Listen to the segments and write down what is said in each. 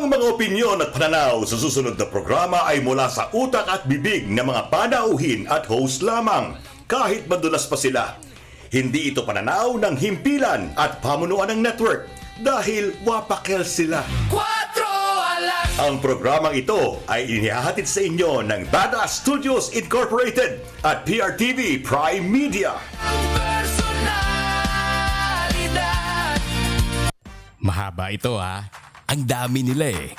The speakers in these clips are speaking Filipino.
Ang mga opinyon at pananaw sa susunod na programa ay mula sa utak at bibig ng mga panauhin at host lamang, kahit madulas pa sila. Hindi ito pananaw ng himpilan at pamunuan ng network dahil wapakel sila. Ang programang ito ay inihahatid sa inyo ng Badass Studios Incorporated at PRTV Prime Media. Mahaba ito ha. Ang dami nila eh.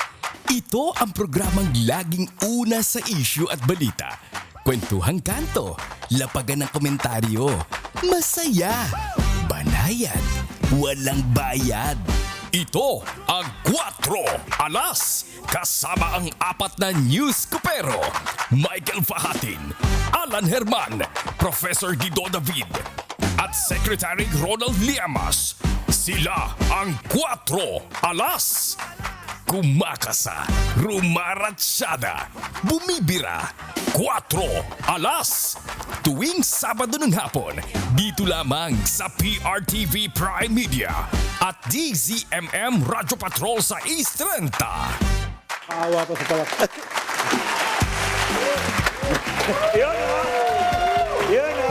Ito ang programang laging una sa issue at balita. Kwentuhang kanto, lapagan ng komentaryo, masaya, banayan, walang bayad. Ito ang 4 Alas, kasama ang 4 na news kupero. Michael Fahatin, Alan Herman, Professor Dido David, at Secretary Ronald Liamas. Sila ang 4 Alas. Kumakasa, rumaratsyada, bumibira. 4 Alas. Tuwing Sabado ng hapon, dito lamang sa PRTV Prime Media at DZMM Radyo Patrol sa East 30. Awa pa sa palak. Yun o! Yun o!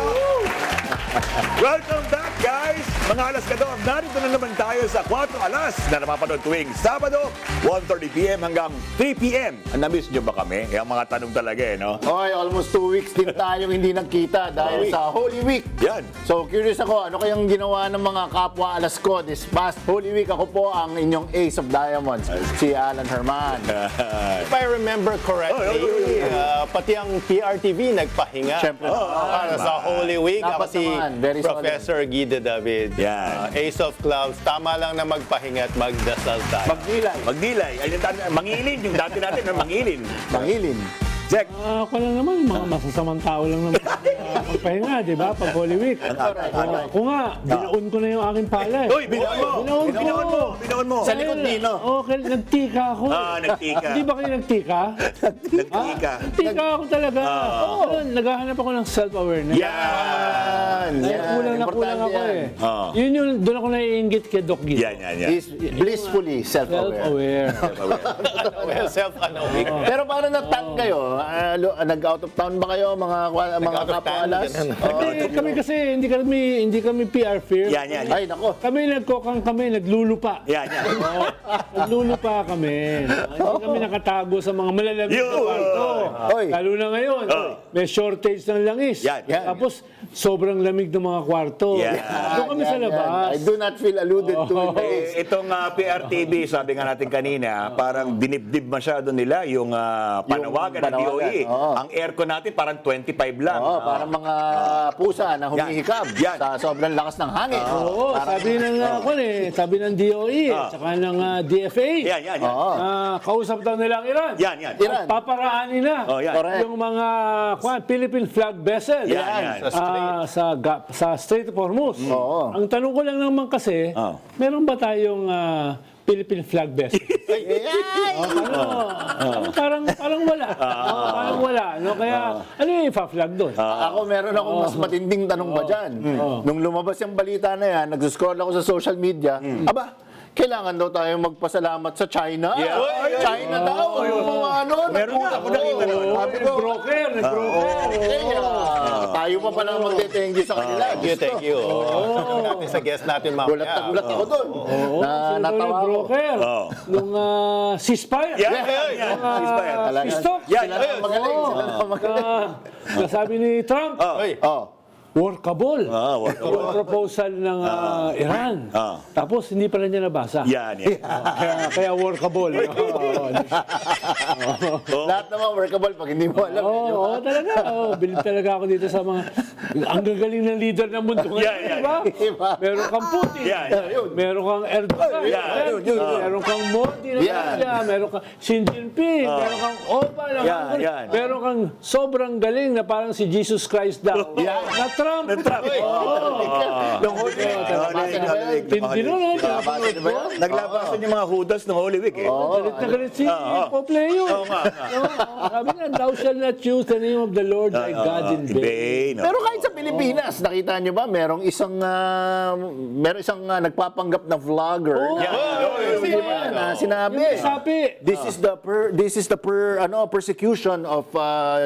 Welcome back, guys! Mga alas ka doon, narito na naman tayo sa 4 Alas na napapanood tuwing Sabado, 1:30 p.m. hanggang 3 p.m. Na-miss nyo ba kami? Yung mga tanong talaga eh, no? Oy, almost 2 weeks din tayong hindi nagkita dahil sa Holy Week. Yan. So, curious ako, ano kayang ginawa ng mga kapwa alas ko this past Holy Week? Ako po ang inyong Ace of Diamonds, si Alan Herman. If I remember correctly, pati ang PRTV nagpahinga. Siyempre. Para sa Holy Week. Dapat Ako si naman, very solid. Professor Guido David. Yan. Ace of Clubs. Tama lang na magpahinga at magdasal tayo. Magdilay. Magdilay. Ay, mangilin. Yung dati natin na mangilin. Mangilin. Jack. Ako lang naman, mga masasamang tao lang naman magpahinga, di ba? Pag Holy Week. Ako nga, binaon ko na yung aking palay. Uy, binaon mo! Binaon mo! Binaon mo! Sa likod nino. Okay, nagtika ako. Nagtika. Hindi ba kayo nagtika? Nagtika. Nagtika ako talaga. Oo, naghahanap ako ng self-awareness. Yan! Ay, kulang na kulang ako eh. Yun yung, doon ako naiinggit kay Doc Guido. Yan. Is blissfully self-aware. Self-aware. Self-knowing. Pero paano natang kayo? Nag-out of town ba kayo, mga kapwa alas? Kami kasi, hindi kami PR fear. Yan. Ay, nako. Kami naglulupa. Yan. Oo, naglulupa kami. Hindi kami nakatago sa mga malalamig na kwarto. Oy. Lalo na ngayon, may shortage ng langis. Yan. Tapos, sobrang lamig ng mga kwarto. Yan. Doon kami sa labas. I do not feel alluded to. Itong PRTV, sabi nga natin kanina, parang dinibdib masyado nila yung panawagan ng DOE. Ang aircon natin parang 25 lang. Parang mga pusa na humihikab Yan. sa sobrang lakas ng hangin. Oo, sabi ng DOE, saka ng DFA. Yan. Kausap daw nila ang Iran. Yan. Iran. Paparaanin na Yan. Correct. yung mga Philippine flag vessel Yan. sa Strait of Hormuz. Oo. Ang tanong ko lang naman kasi, meron ba tayong Philippine flag vessel? Parang wala. Parang wala. No? Kaya, ano yung ipa-flag doon? Ako meron akong mas matinding tanong ba dyan? Nung lumabas yung balita na yan, nag-scroll ako sa social media, kailangan daw tayong magpasalamat sa China. China daw. Yung mga ano. Meron nga ako nakita nun. Sabi ko, Broker. tayo pa pala magte-thank you sa kanila. Thank you. Natin sa guest natin mamaya. Gulat na gulat ako doon. Natawa ako. Broker. Nung ceasefire. Yan. Talaga. Stop. Sila na magaling. Sila na magaling. Sabi ni Trump, workable. Yung proposal ng Iran. Tapos hindi pa rin niya nabasa. Yan. Kaya workable. Lahat naman workable pag hindi mo alam. Oo, talaga. Bilib talaga ako dito sa mga... Ang gagaling ng leader ng mundo ngayon, Yan. di ba? Meron kang Putin. Yan. Meron kang Erdogan. Meron kang Modi na Russia. Meron kang Xi Jinping. Meron kang Oba na Hungary. Yan. Meron kang sobrang galing na parang si Jesus Christ daw. Na Trump. Nung huli. Tindi nun, Naglabasan yung mga hudas ng Holy Week eh. galit na galit si Pope Leo. Sabi nga, thou shall not choose the name of the Lord thy God in vain. Pero kahit Kahit sa Pilipinas, nakita nyo ba, merong isang nagpapanggap na vlogger na sinabi, this is the persecution of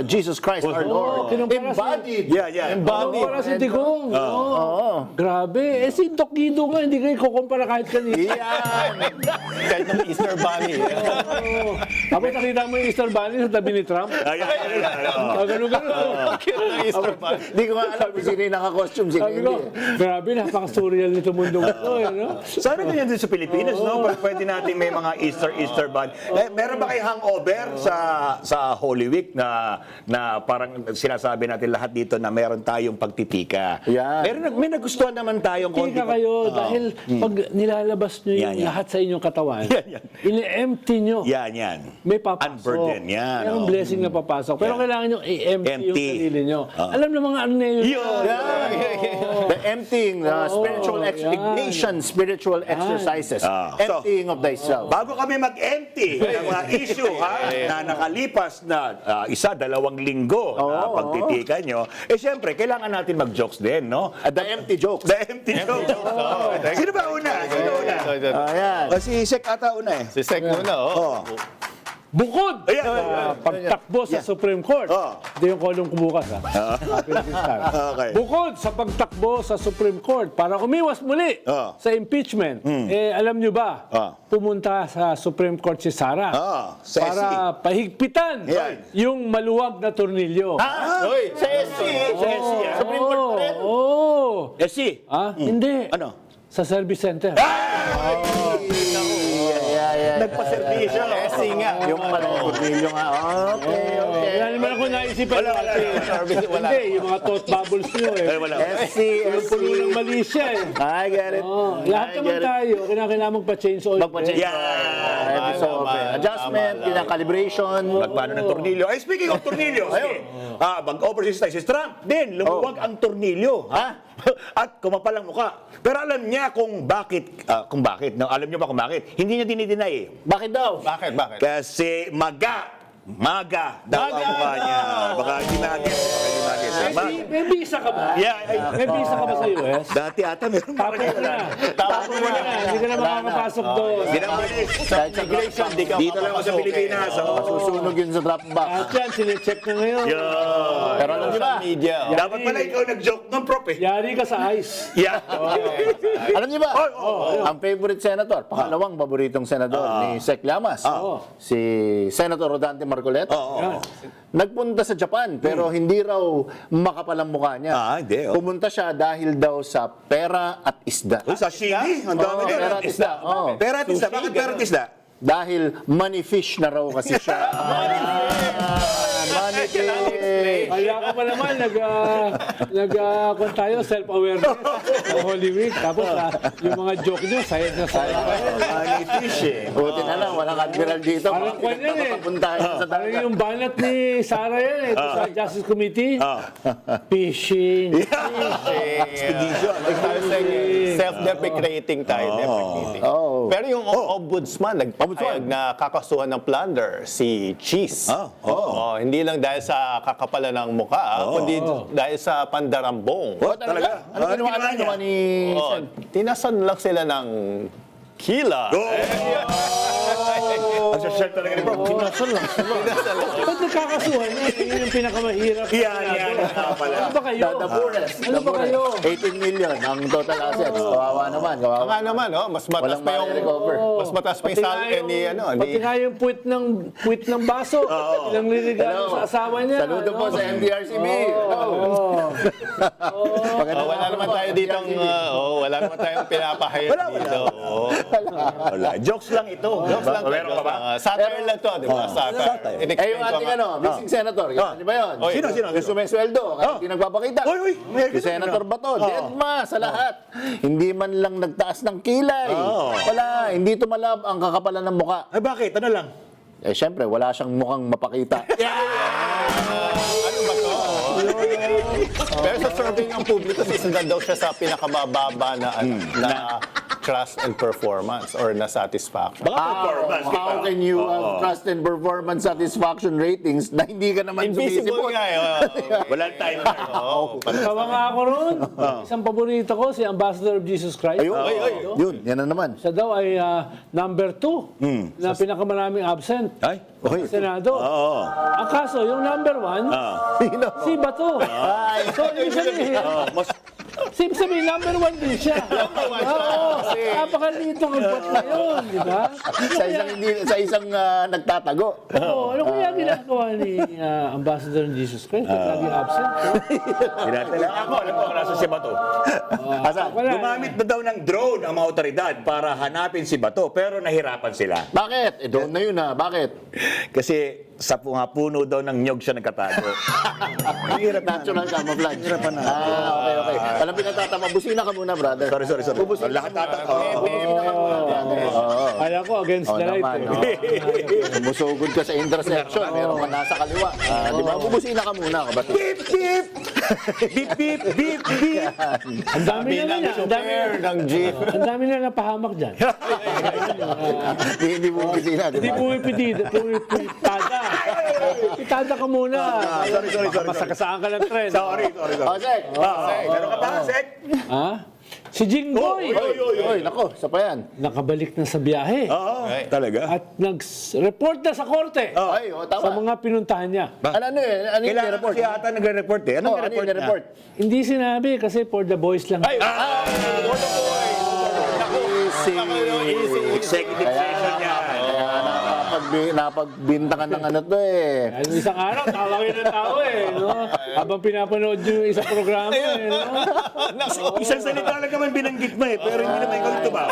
Jesus Christ our Lord. Embodied. Embodied. Para si Digong. Grabe. Si Doc Guido nga, hindi kayo kukumpara kahit kanina. Kahit ng Easter Bunny. Tapos nakita mo yung Easter Bunny sa tabi ni Trump? Ganun. Easter Bunny. Hindi ko nga alam kung sino yung naka-costume, sino Sabi ko, hindi. grabe, napaka-surreal nito mundo ito. No? Sana ganyan din sa Pilipinas, no? Pwede natin may mga Easter bunny. Meron ba kayo hangover sa Holy Week na parang sinasabi natin lahat dito na meron tayong pagtitika? Yan. May nagustuhan naman tayong konti. Tika kayo, dahil pag nilalabas nyo yung Yan. lahat sa inyong katawan, Yan. ini-empty nyo. Yan. May papasok. Unburden, yan. Merong blessing na papasok. Pero kailangan nyo i-empty yung Empty. sarili nyo. Alam na mga ano na yun. The emptying, spiritual ignition, spiritual exercises. Emptying of thyself. Bago kami mag-empty ng mga issue na nakalipas na 1-2 linggo na pagtitikan nyo, siyempre, kailangan natin mag-jokes din, no? The empty jokes. The empty jokes. Sino ba una? Ayan. Si Sek ata una eh. Si Sek muna, Bukod Ayan. sa pagtakbo sa Supreme Court. Ito yung kolong kumukas. Okay. Bukod sa pagtakbo sa Supreme Court para umiwas muli sa impeachment, alam nyo ba, pumunta sa Supreme Court si Sara sa para pahigpitan Yan. yung maluwag na tornilyo. Sa SC. Supreme Court pa rin. Si. Hindi. Ano? Sa service center. Nagpa-servisyo. SC nga. Yung palang nga. Okay. Wala naman ako naisipan. Hindi, yung mga thought bubbles nyo Wala. SC. Puno ng mali siya I get it. Lahat naman tayo, kailangan magpa-change oil. Magpa-change. Adjustment, calibration. Magpaano ng tornilyo. Ay, speaking of tornilyo, mag-overseas tayo. Si Trump din, lumuwag ang tornilyo. At kumapal ang mukha. Pero alam niya kung bakit. No? Alam niyo ba kung bakit? Hindi niya dinideny eh. Bakit daw? Bakit? Kasi maga daw ang mukha niya. Baka hindi magis. May visa ka ba? May visa ka ba sa US? Dati ata meron Tapo mo na. Tapo mo na. Hindi ka na makakapasok doon. Ginamalis. Kahit sa immigration, Dito lang ako sa Pilipinas. masusunog yun sa drop box. At yan, sinecheck na ngayon. Pero alam niyo ba? Media. Dapat pala ikaw nag-joke ng prop eh. Yari ka sa ice. Yeah. Alam niyo ba? Ang favorite senator, pangalawang paboritong senador ni Sek Llamas, si Senator Rodante Marcoleta. Nagpunta sa Japan pero hindi raw makapal ang mukha niya. Hindi. Pumunta siya dahil daw sa pera at isda. Sashimi. Ang dami din. Pera at isda. Pera at isda. Bakit pera at isda? Dahil money fish na raw kasi siya. Money fish. Kaya ka pa naman, kung tayo, self-awareness sa Holy Week. Tapos, yung mga joke nyo, sayad na sayad. Money fish eh. Buti na lang, walang admiral dito. Parang kwan yan eh. Papuntahan sa Parang dagat. yung banat ni Sarah yan eh, ito sa Justice Committee. Fishing. Expedition. Self-deprecating tayo. Deprecating. Pero yung ombudsman, nagpapayag na kakasuhan ng plunder, si Cheese. Hindi lang dahil sa kakapalan ng mukha, kundi dahil sa pandarambong. Talaga? Ano ginawa ni Sen? Tinasan lang sila ng kila. Ang sasyak talaga ni Bro. Kinasal lang. Ba't nagkakasuhan niya? Yun yung pinakamahirap. Yan. Ano ba kayo? The poorest. Ano ba kayo? 18 million ang total assets. Kawawa naman. Nga naman, mas mataas Walang pa yung ma-recover. mas mataas pa yung salary ni Pati nga yung puwit ng baso. Ilang liligaw sa asawa niya. Saludo po sa MDRCB. wala naman tayo ditong wala naman tayong pinapahayag dito. Wala. Jokes lang ito. Jokes lang. Meron ka ba? Satire lang to, di ba? Satire. Eh, yung ating missing senator, di ba yun? Sino? Yung sumesweldo, kasi hindi nagpapakita. Si Senator Bato, deadma sa lahat. Hindi man lang nagtaas ng kilay. Wala, hindi tumalab ang kakapalan ng muka. Ay, bakit? Ano lang? Eh, syempre, wala siyang mukhang mapakita. Ano ba to? Pero sa survey ng publiko, isa daw siya sa pinakamababa na trust and performance or na satisfaction. Baka performance. How can you have trust and performance satisfaction ratings na hindi ka naman Invisible sumisipot? nga eh. Walang time na. Tawa nga ako ron. Isang paborito ko, si Ambassador of Jesus Christ. Yun, yan na naman. Siya daw ay number 2 na pinakamaraming absent Ay, sa Senado. Ang kaso, yung number 1, si Bato. So, ibig sabihin, ibig sabihin, number 1 din siya. Napakalito ang bot na yun, di ba? Sa isang nagtatago. Ano kaya ginagawa ni Ambassador of Jesus Christ? Laging absent. Ako, alam ko, nasa si Bato. Gumamit na daw ng drone ang mga otoridad para hanapin si Bato, pero nahirapan sila. Bakit? Doon na yun Bakit? Kasi sa puno daw ng nyog siya nagkatago. Natural camouflage. Okay. Walang pinatatama. Busina ka muna, brother. Sorry. Lahat Kaya ko, against the light. Musugod ka sa intersection. Meron ka nasa kaliwa. Di ba? Bubusina ka muna, kapatid. Beep, beep! Beep, beep, beep, beep! Ang dami na niya. ng jeep. Ang dami na napahamak dyan. Hindi mo busina, di Hindi ba? pumipitada. Pitada ka muna. Sorry. Masakasaan ka ng tren. Sorry. Sek. Meron ka pa, Sek? Ha? Si Jinggoy. Oy, nako, isa pa yan. Nakabalik na sa biyahe. Talaga? At nag-report na sa korte. Ay, Sa tama. mga pinuntahan niya. Ano yung Kailangan report? siya ata nagre-report eh. Anong Ano yung report? Hindi sinabi kasi for the boys lang. Executive session yan. Napagbintangan ng ano to eh. Ano, isang araw, tawagin ng tao no? Habang pinapanood yung isang programa no? Isang salita lang naman binanggit mo eh, pero hindi naman ikaw yung tumawa.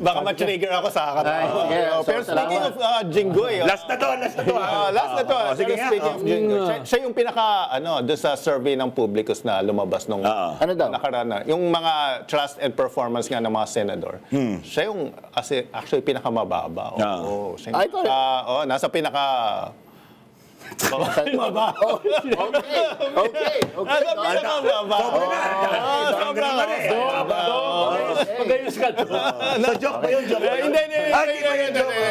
Baka ma-trigger ako sa katawa. Sige, Pero speaking of Jinggoy, Last na to. last na to. Sige Pero nga. speaking of Jinggoy, siya yung pinaka, doon sa survey ng Publicus na lumabas nung Ano daw? nakaraan. Yung mga trust and performance nga ng mga senador. Siya yung, actually, pinakamababa. Siya yung Ay, ito rin. nasa pinaka... Mababa. Okay. Nasa pinakamababa. Sobrang na eh. Pagayos ka to. Sa joke ba yun? Joke ba yun? Hindi.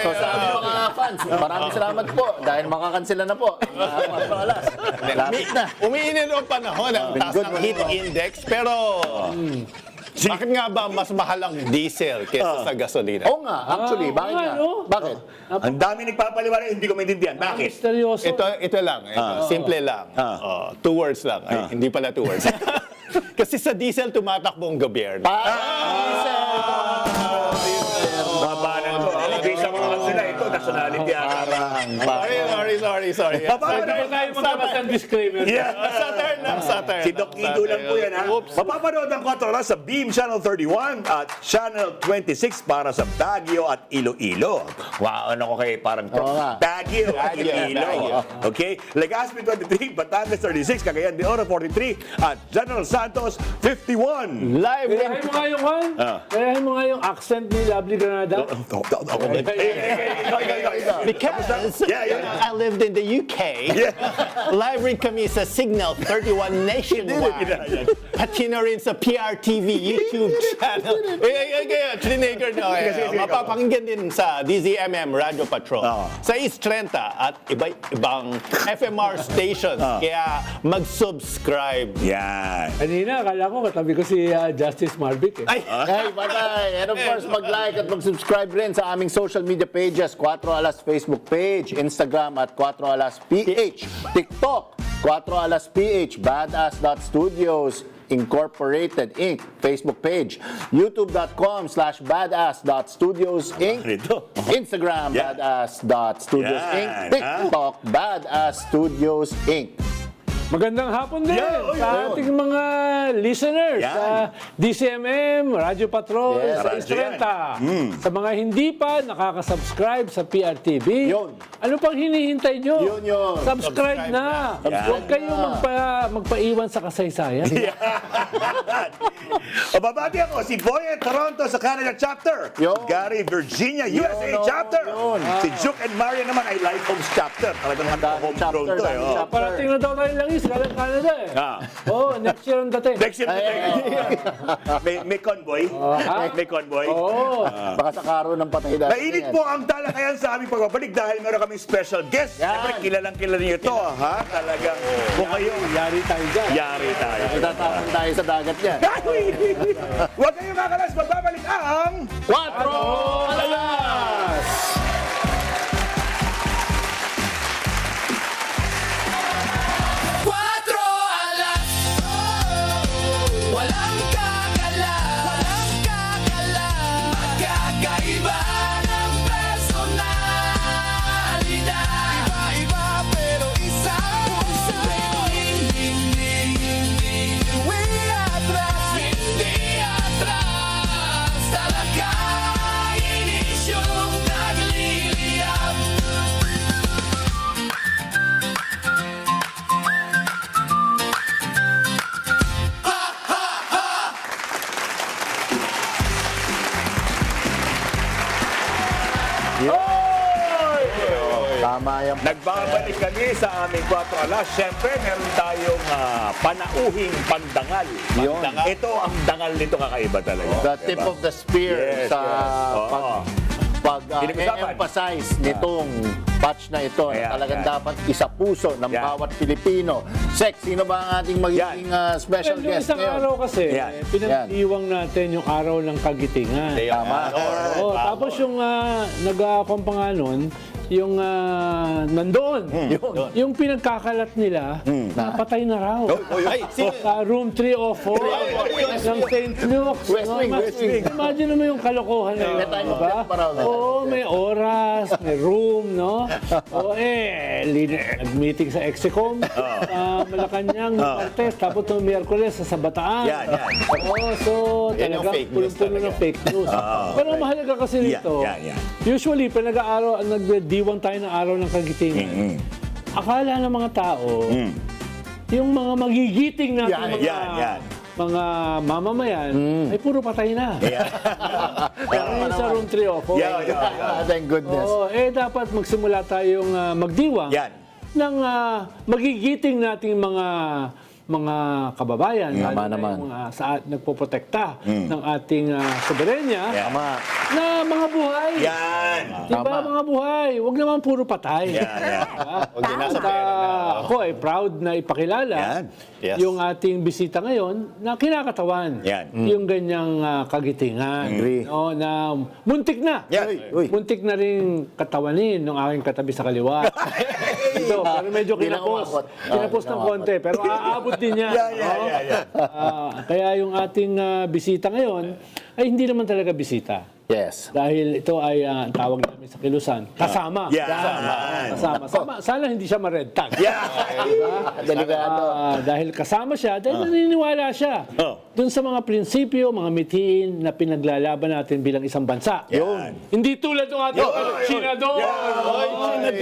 So sa aming mga fans, maraming salamat po dahil makakansela na po. Alas. Lapit na. Umiinit ang panahon ang taas ng heat index, pero bakit nga ba mas mahal ang diesel kaysa sa gasolina? Oo nga, actually, bakit nga? Bakit? Ang dami nagpapaliwanag, hindi ko maintindihan. Bakit? Misteryoso. Ito lang, simple lang. 2 words lang. Ay, hindi pala 2 words. Kasi sa diesel tumatakbo ang gobyerno. Mabanan ko. Bisa mo naman sila. Ito, nationality ata. Sorry. Hindi tayo magkabas ng disclaimer. Sa turn. Si Doc Ido lang po yan, ha? Mapapanood ang 4 oras sa Beam Channel 31 at Channel 26 para sa Baguio at Iloilo. Wow, ano ko kayo? Parang nga. Baguio at Iloilo. Okay? Legazpi 23, Batangas 36, Cagayan de Oro 43, at General Santos 51. Live rin. Kayahin mo nga yung Kayahin mo nga yung accent ni Lovely Granada. Because Yeah. I lived in the UK. Live rin kami sa Signal 31 Nationwide. Pati na rin sa PRTV YouTube channel. Trinager na. Mapapakinggan din sa DZMM Radio Patrol. Sa East 30 at iba-ibang FMR stations. Kaya mag-subscribe. Yan. Kanina, akala ko katabi ko si Justice Marvick. Ay, Hey, patay! And of course, mag-like at mag-subscribe rin sa aming social media pages. 4 Alas Facebook page, Instagram at 4 Alas PH, TikTok, 4 Alas PH, Badass.Studios Incorporated Inc. Facebook page, youtube.com/badass.studios Inc. Instagram, Yeah. Badass.Studios Inc. Yan. TikTok, Badass Studios Inc. Magandang hapon din Yeah, sa ating mga listeners Yan. sa DCMM, Radio Patrol, Yes, sa radyo East 30. Sa mga hindi pa nakaka-subscribe sa PRTV, Yun. Ano pang hinihintay nyo? Yun. Subscribe na. Huwag kayong magpaiwan sa kasaysayan. O babati ako, si Boy at Toronto sa Canada chapter. Yun. Gary, Virginia, USA chapter. Yun. Si Juke and Maria naman ay Life Homes chapter. Talagang homegrown to eh. oh. Parating na daw tayo langis, galing Canada eh. Next year ang dating. Next year, may convoy. May convoy. Baka sa karo ng patay dati. Mainit po ang talakayan sa aming pagbabalik dahil meron kaming special guest. Siyempre, kilalang-kilala niyo ito, ha? Talagang, kung kayo, Yari tayo dyan. yari tayo. Itatapon tayo sa dagat yan. Huwag kayong kakalas, magbabalik ang... 4 alas! Walang kakala, magkakaiba ng personalidad. Iba-iba pero isang puso. Hindi atras, talakay inisyong nagliliyab. Tama yan. Nagbabalik kami sa aming 4 alas. Siyempre, meron tayong panauhing pandangal. Yun. Ito, ang dangal nito kakaiba talaga. The tip of the spear Yes, sa yes. Oo. Pinag-usapan. emphasize nitong batch na ito Ayan, na talagang yan. dapat isa puso ng Yan. bawat Pilipino. Sex, sino ba ang ating magiging special Yung guest isang ngayon? araw kasi, Yan. pinag-iwang natin yung araw ng kagitingan. Tama. Tapos yung nag-aakong pa nga nun, yung nandoon, yung pinagkakalat nila, napatay na raw. Ay, sino? Sa room 304 ng St. Luke's. West Wing, West Wing. Imagine mo yung kalokohan na yun. May time of Diba? death pa raw na. Oo, may oras, may room, no? O nag-meeting sa Execom, Malacanang, Martes, tapos noong Miyerkules sa Bataan. Yan. Oo, so Yan yung talagang fake news punong-puno ng fake news. Pero ang mahalaga kasi nito, yan. usually, pag nagdiwang tayo ng araw ng kagitingan, akala ng mga tao, yung mga magigiting natin Yan. mga mamamayan, ay puro patay na. Pero yung sa room 304, Thank goodness. dapat magsimula tayong magdiwang Yan. ng magigiting nating mga kababayan, Tama lalo na naman. yung nagpoprotekta ng ating soberenya, Tama. na mga buhay. Yan. Diba, mga buhay? Huwag naman puro patay. Yan. Huwag din nasa At pera na. ako ay proud na ipakilala Yan. Yes. yung ating bisita ngayon na kinakatawan. Yan. Yung ganyang kagitingan. Agree. No, na muntik na. Yan. Uy. Muntik na rin katawanin ng aking katabi sa kaliwa. Ito, pero medyo Di na kinapos. umabot. Kinapos Di na ng konti, pero aabot din yan. Yeah. Kaya yung ating bisita ngayon ay hindi naman talaga bisita. Yes. Dahil ito ay ang tawag namin sa Kilusan, kasama. Yan. Kasama. Sana hindi siya ma-red tag. Yan. Delikado. Dahil kasama siya, dahil naniniwala siya dun sa mga prinsipyo, mga mithiin na pinaglalaban natin bilang isang bansa. Yan. Hindi tulad ng ating senador. Hindi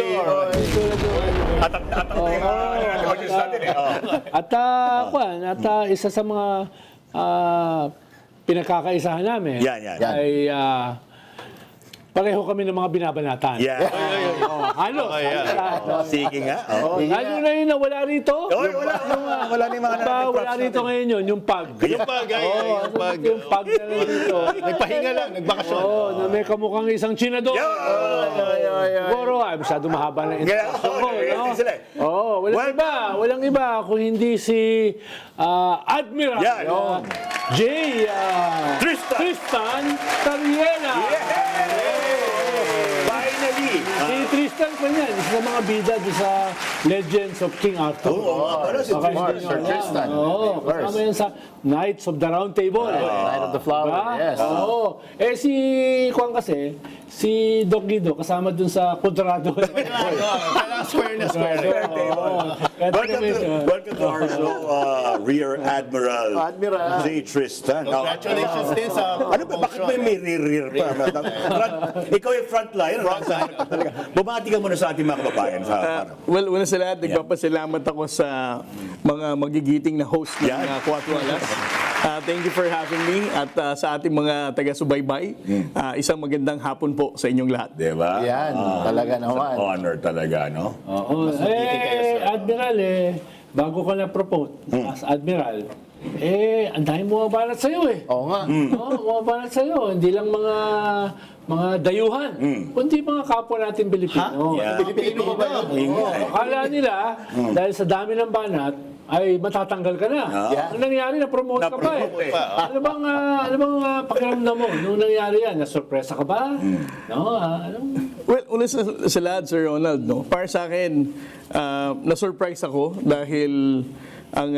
tulad ng Atak na yung audience natin eh. At isa sa mga pinagkakaisahan namin Yan. ay pareho kami ng mga binabanatan. Yan. Halos. Sige nga. Lalo na yun na wala rito. Oy, wala ni mga Wala rito ngayon yun, yung pag. Yung pag, Yung pag na lang dito. Nagpahinga lang, nagbakasyon. Na may kamukhang isang senador. Siguro, masyado mahaba na introduction ko. No? Walang iba kung hindi si Admiral Yan. J. Tristan Tariena. Finally. Si Tristan pa niyan, isa sa mga bida doon sa Legends of King Arthur. Sir Tristan. Oo, Of course. kasama yan sa Knights of the Round Table. Night of the Flower, Diba? yes. Oo. Si Kwan kasi, si Doc Guido, kasama dun sa Quadrado. Square na square. Welcome to our show, Rear Admiral Admiral. J. Tristan. Congratulations din sa Ano ba? Bakit may rear pa? Ikaw yung frontliner. Bumati ka muna sa ating mga kababayan. Well, una sa lahat, nagpapasalamat ako sa mga magigiting na host ng Yan. 4 Alas. Thank you for having me at sa ating mga taga-subaybay. Isang magandang hapon po sa inyong lahat. Diba? Yan, talaga naman. Honor talaga, no? Oo. Admiral, bago ka na-promote as Admiral, ang dami bumabalat sa'yo eh. Oo nga. Oo, bumabalat sa'yo. Hindi lang mga dayuhan, kundi mga kapwa natin Pilipino. Yeah. Pilipino ba yun? Oo. Akala nila, dahil sa dami ng banat, ay matatanggal ka na. Ang nangyari, na-promote ka pa eh. Na-promote Ano bang pakiramdam mo nung nangyari yan? Na-surpresa ka ba? No? Well, una sa lahat, Sir Ronald, no? Para sa akin, na-surprise ako dahil ang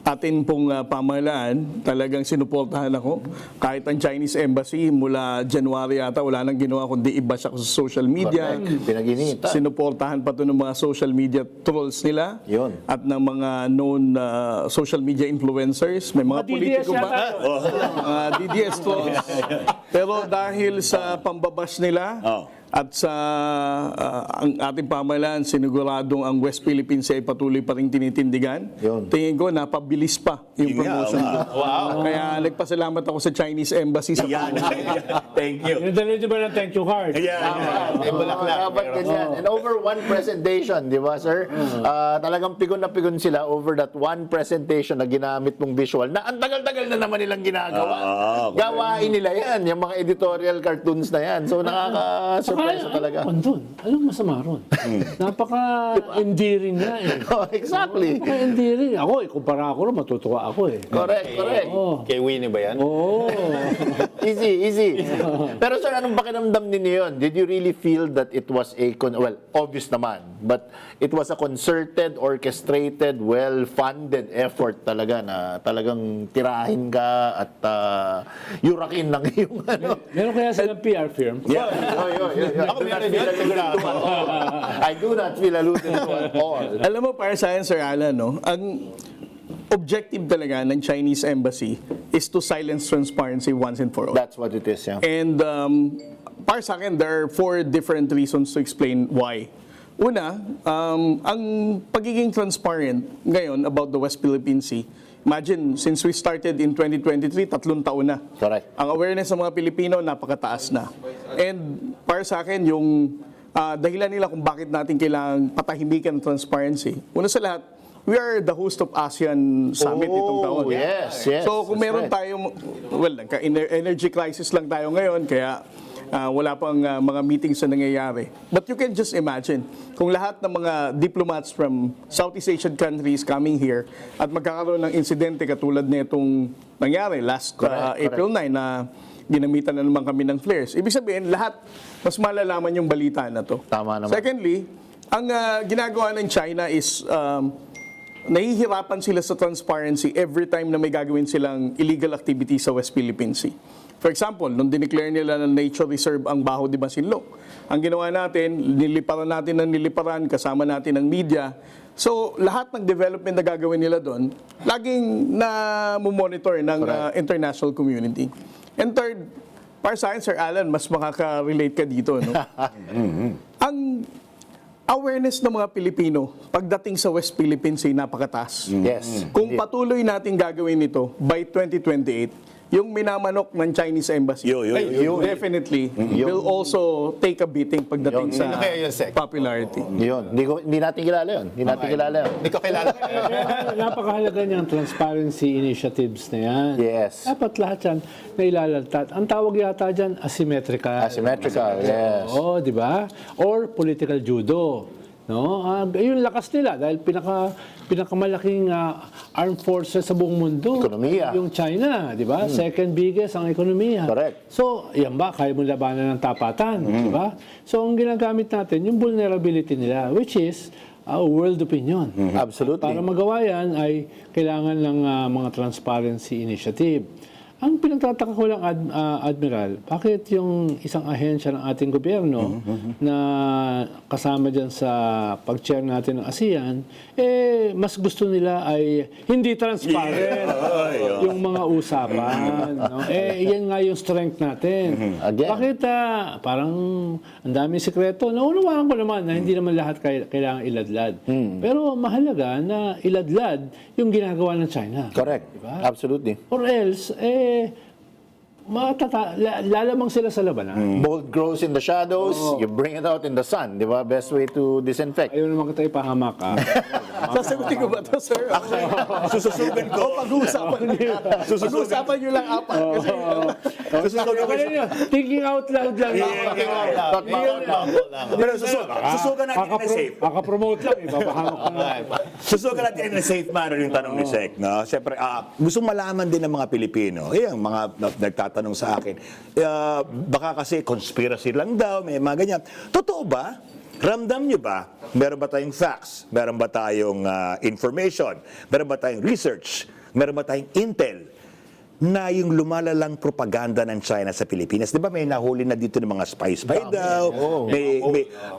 atin pong pamahalaan, talagang sinuportahan ako. Kahit ang Chinese Embassy, mula January yata, wala nang ginawa kundi i-bash ako sa social media. Correct. Pinag-initan. Sinuportahan pa ito ng mga social media trolls nila. Yun. At ng mga known social media influencers. May mga Mga politiko DDS ba? Mga DDS trolls. Pero dahil sa pambabash nila, at sa ang ating pamahalaan, siniguradong ang West Philippines ay patuloy pa rin tinitindigan. Yun. Tingin ko, napabilis pa yung Yun nga, promotion. wow. Kaya nagpasalamat ako sa Chinese Embassy sa Yan. Thank you. Dali ba ng thank you card? Dapat ganyan. And over one presentation, di ba, sir? Talagang pigon na pigon sila over that one presentation na ginamit mong visual na ang tagal-tagal na naman nilang ginagawa. Gawain nila yan, yung mga editorial cartoons na yan. So, nakaka-surprise talaga. Ano doon? Anong masama ron? Napaka-endearing nga eh. Oh, exactly. Napaka-endearing. Ako, kumpara ako ron, matutuwa ako eh. Correct, correct. Oo. Kay Winnie ba yan? Oo. Easy, easy. Pero sir, anong pakiramdam ninyo yun? Did you really feel that it was well, obvious naman, but it was a concerted, orchestrated, well-funded effort talaga na talagang tirahin ka at yurakin ng iyong ano? Meron kaya silang PR firm? Ako meron yun, sigurado. I do not feel alluded to at all. Alam mo, para sa akin, Sir Alan, no, ang objective talaga ng Chinese Embassy is to silence transparency once and for all. That's what it is, yeah. And para sa akin, there are 4 different reasons to explain why. Una, ang pagiging transparent ngayon about the West Philippine Sea, imagine, since we started in 2023, 3 taon na. Correct. Ang awareness ng mga Pilipino, napakataas na. And para sa akin, yung dahilan nila kung bakit natin kailangan patahimikan ng transparency. Una sa lahat, we are the host of ASEAN Summit itong taon. Yes, yes. So kung that's meron right. tayong, well, energy crisis lang tayo ngayon, kaya wala pang mga meetings na nangyayari. But you can just imagine, kung lahat ng mga diplomats from Southeast Asian countries coming here at magkakaroon ng insidente katulad nitong nangyari last April 9 na ginamitan na naman kami ng flares. Ibig sabihin, lahat mas malalaman yung balita na to. Tama naman. Secondly, ang ginagawa ng China is nahihirapan sila sa transparency every time na may gagawin silang illegal activity sa West Philippine Sea. For example, nung dineclare nila na nature reserve ang Baho de Masinloc, ang ginawa natin, niliparan natin ng niliparan, kasama natin ng media. So, lahat ng development na gagawin nila doon, laging na-monitor ng international community. And third, para sa akin, Sir Alan, mas makaka-relate ka dito. No? Ang awareness ng mga Pilipino pagdating sa West Philippine Sea napakataas. Yes. Kung patuloy natin gagawin ito by 2028, yung minamanok ng Chinese Embassy, definitely will also take a beating pagdating sa Sino kaya yun, Sec? popularity. Yun. Hindi natin kilala yun. Hindi natin kilala yun. Hindi ko kilala. Napakahalaga niyang transparency initiatives na yan. Yes. Dapat lahat yan na ilalatad. Ang tawag yata dyan, asymmetrical. Asymmetrical, yes. Oo, di ba? Or political judo. No? Yung lakas nila dahil pinakamalaking armed forces sa buong mundo. Ekonomiya. Yung China, di ba? Second biggest ang ekonomiya. Correct. So, yan ba? Kaya mo labanan ng tapatan, di ba? So, ang ginagamit natin, yung vulnerability nila, which is, world opinion. Absolutely. Para magawa yan ay kailangan ng mga transparency initiative. Ang pinagtataka ko lang, Admiral, bakit yung isang ahensya ng ating gobyerno na kasama dyan sa pag-chair natin ng ASEAN, mas gusto nila ay hindi transparent yung mga usapan. No? Yan nga yung strength natin. Again. Bakit parang ang daming sikreto? Naunawaan ko naman na hindi naman lahat kailangan iladlad. Pero mahalaga na iladlad yung ginagawa ng China. Correct. Diba? Absolutely. Or else, lalamang sila sa labanan. Mold grows in the shadows, you bring it out in the sun, di ba? Best way to disinfect. Ayaw naman kita ipahamak. Sasagutin ko ba ito, sir? Sususugan ko. Pag-uusapan nyo lang apat. Kasi Sususugan ko. Thinking out loud lang. Pero susugan natin in a safe. Kaka-promote lang, ipapahamak ko na. Susugan natin in a safe manner yung tanong ni Sek. No? Siyempre, gusto malaman din ng mga Pilipino. Ang mga nagtatanong sa akin, baka kasi conspiracy lang daw, may mga ganyan. Totoo ba? Ramdam nyo ba? Meron ba tayong facts? Meron ba tayong information? Meron ba tayong research? Meron ba tayong intel? Na yung lumalalang propaganda ng China sa Pilipinas. Di ba may nahuli na dito ng mga spy daw? May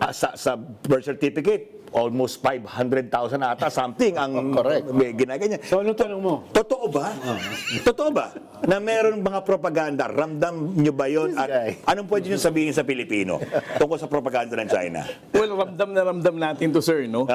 sa birth certificate, almost 500,000 ata something ang may ginaganyan. So, ano tanong mo? Totoo ba? Totoo ba? Na meron mga propaganda? Ramdam nyo ba yun? At anong pwede nyo sabihin sa Pilipino tungkol sa propaganda ng China? Well, ramdam natin to, sir, no?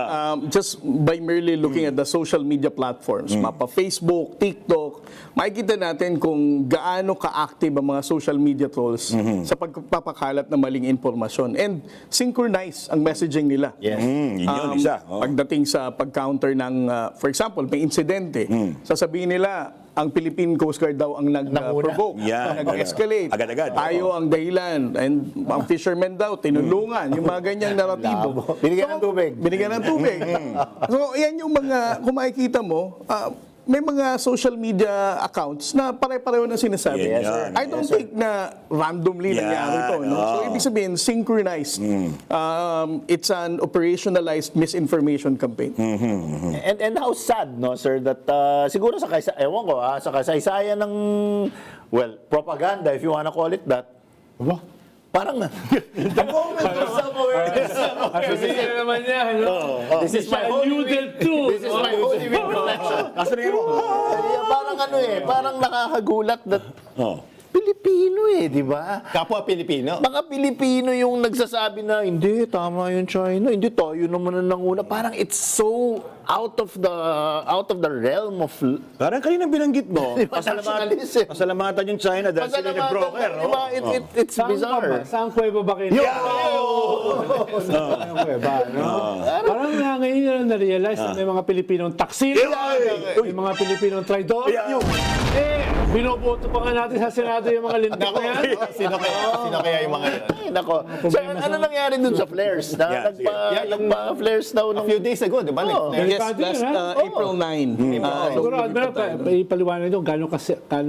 Just by merely looking at the social media platforms, mapa Facebook, TikTok, makikita natin kung gaano ka-active ang mga social media trolls sa pagpapakalat ng maling impormasyon and synchronize ang messaging nila. Yun yun, isa. Pagdating sa pag-counter ng, for example, may insidente, sasabihin nila, ang Philippine Coast Guard daw ang nag-provoke, nag-escalate. Agad-agad. Tayo ang dahilan. And ang fishermen daw, tinulungan. Yung mga ganyang naratibo. Binigyan ng tubig. Binigyan ng tubig. So, yan yung mga, kung makikita mo, may mga social media accounts na pare-pareho na sinasabi. Yes, sir. I don't think na randomly nangyari ito. No? So, ibig sabihin, synchronized. It's an operationalized misinformation campaign. And how sad, no, sir, that siguro sa ewan ko, sa kasaysayan ng, well, propaganda, if you wanna call it that, parang the moment of self-awareness. Kasi naman yan, no? This is my holy Alluded to. This is my holy reflection. Parang parang nakakagulat that Pilipino di ba? Kapwa Pilipino. Mga Pilipino yung nagsasabi na, hindi, tama yung China, hindi, tayo naman ang nanguna. Parang it's so out of the realm of... Parang kanina binanggit mo, Nationalism. pasalamatan yung China dahil sila yung broker. Diba? It's bizarre. Saan kuweba ba kayo? Saan kuweba, no? Parang ngayon nyo lang na-realize na may mga Pilipinong taksil, may mga Pilipinong traidor. Binoboto pa nga natin sa Senado yung mga lintik na yan. Sino kaya yung mga yun? Ay, nako. So, ano nangyari dun sa flares? Nagpa-flares daw A nung... few days ago, di ba? Yes, last April 9. Siguro, ipaliwanag nyo gaano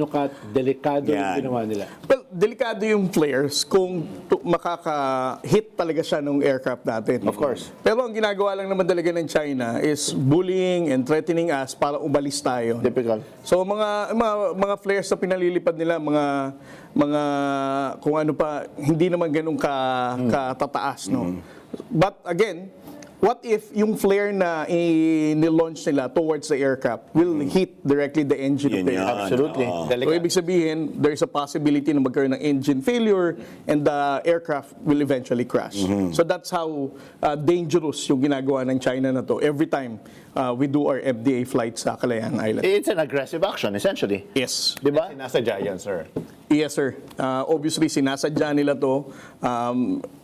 ka delikado yung ginawa nila. Well, delikado yung flares kung makaka-hit talaga siya ng aircraft natin. Of course. Pero ang ginagawa lang naman talaga ng China is bullying and threatening us para umalis tayo. Typical. So mga flares na pinalilipad nila, mga kung ano pa, hindi naman ganun katataas, no. But again, what if yung flare na ni-launch nila towards the aircraft will hit directly the engine of the aircraft? Absolutely. So, ibig sabihin, there is a possibility na magkaroon ng engine failure and the aircraft will eventually crash. So that's how dangerous yung ginagawa ng China na to every time we do our FDA flights sa Kalayaan Island. It's an aggressive action, essentially. Yes. Di ba? Sinasadya yan, sir. Yes, sir. Obviously, sinasadya nila to.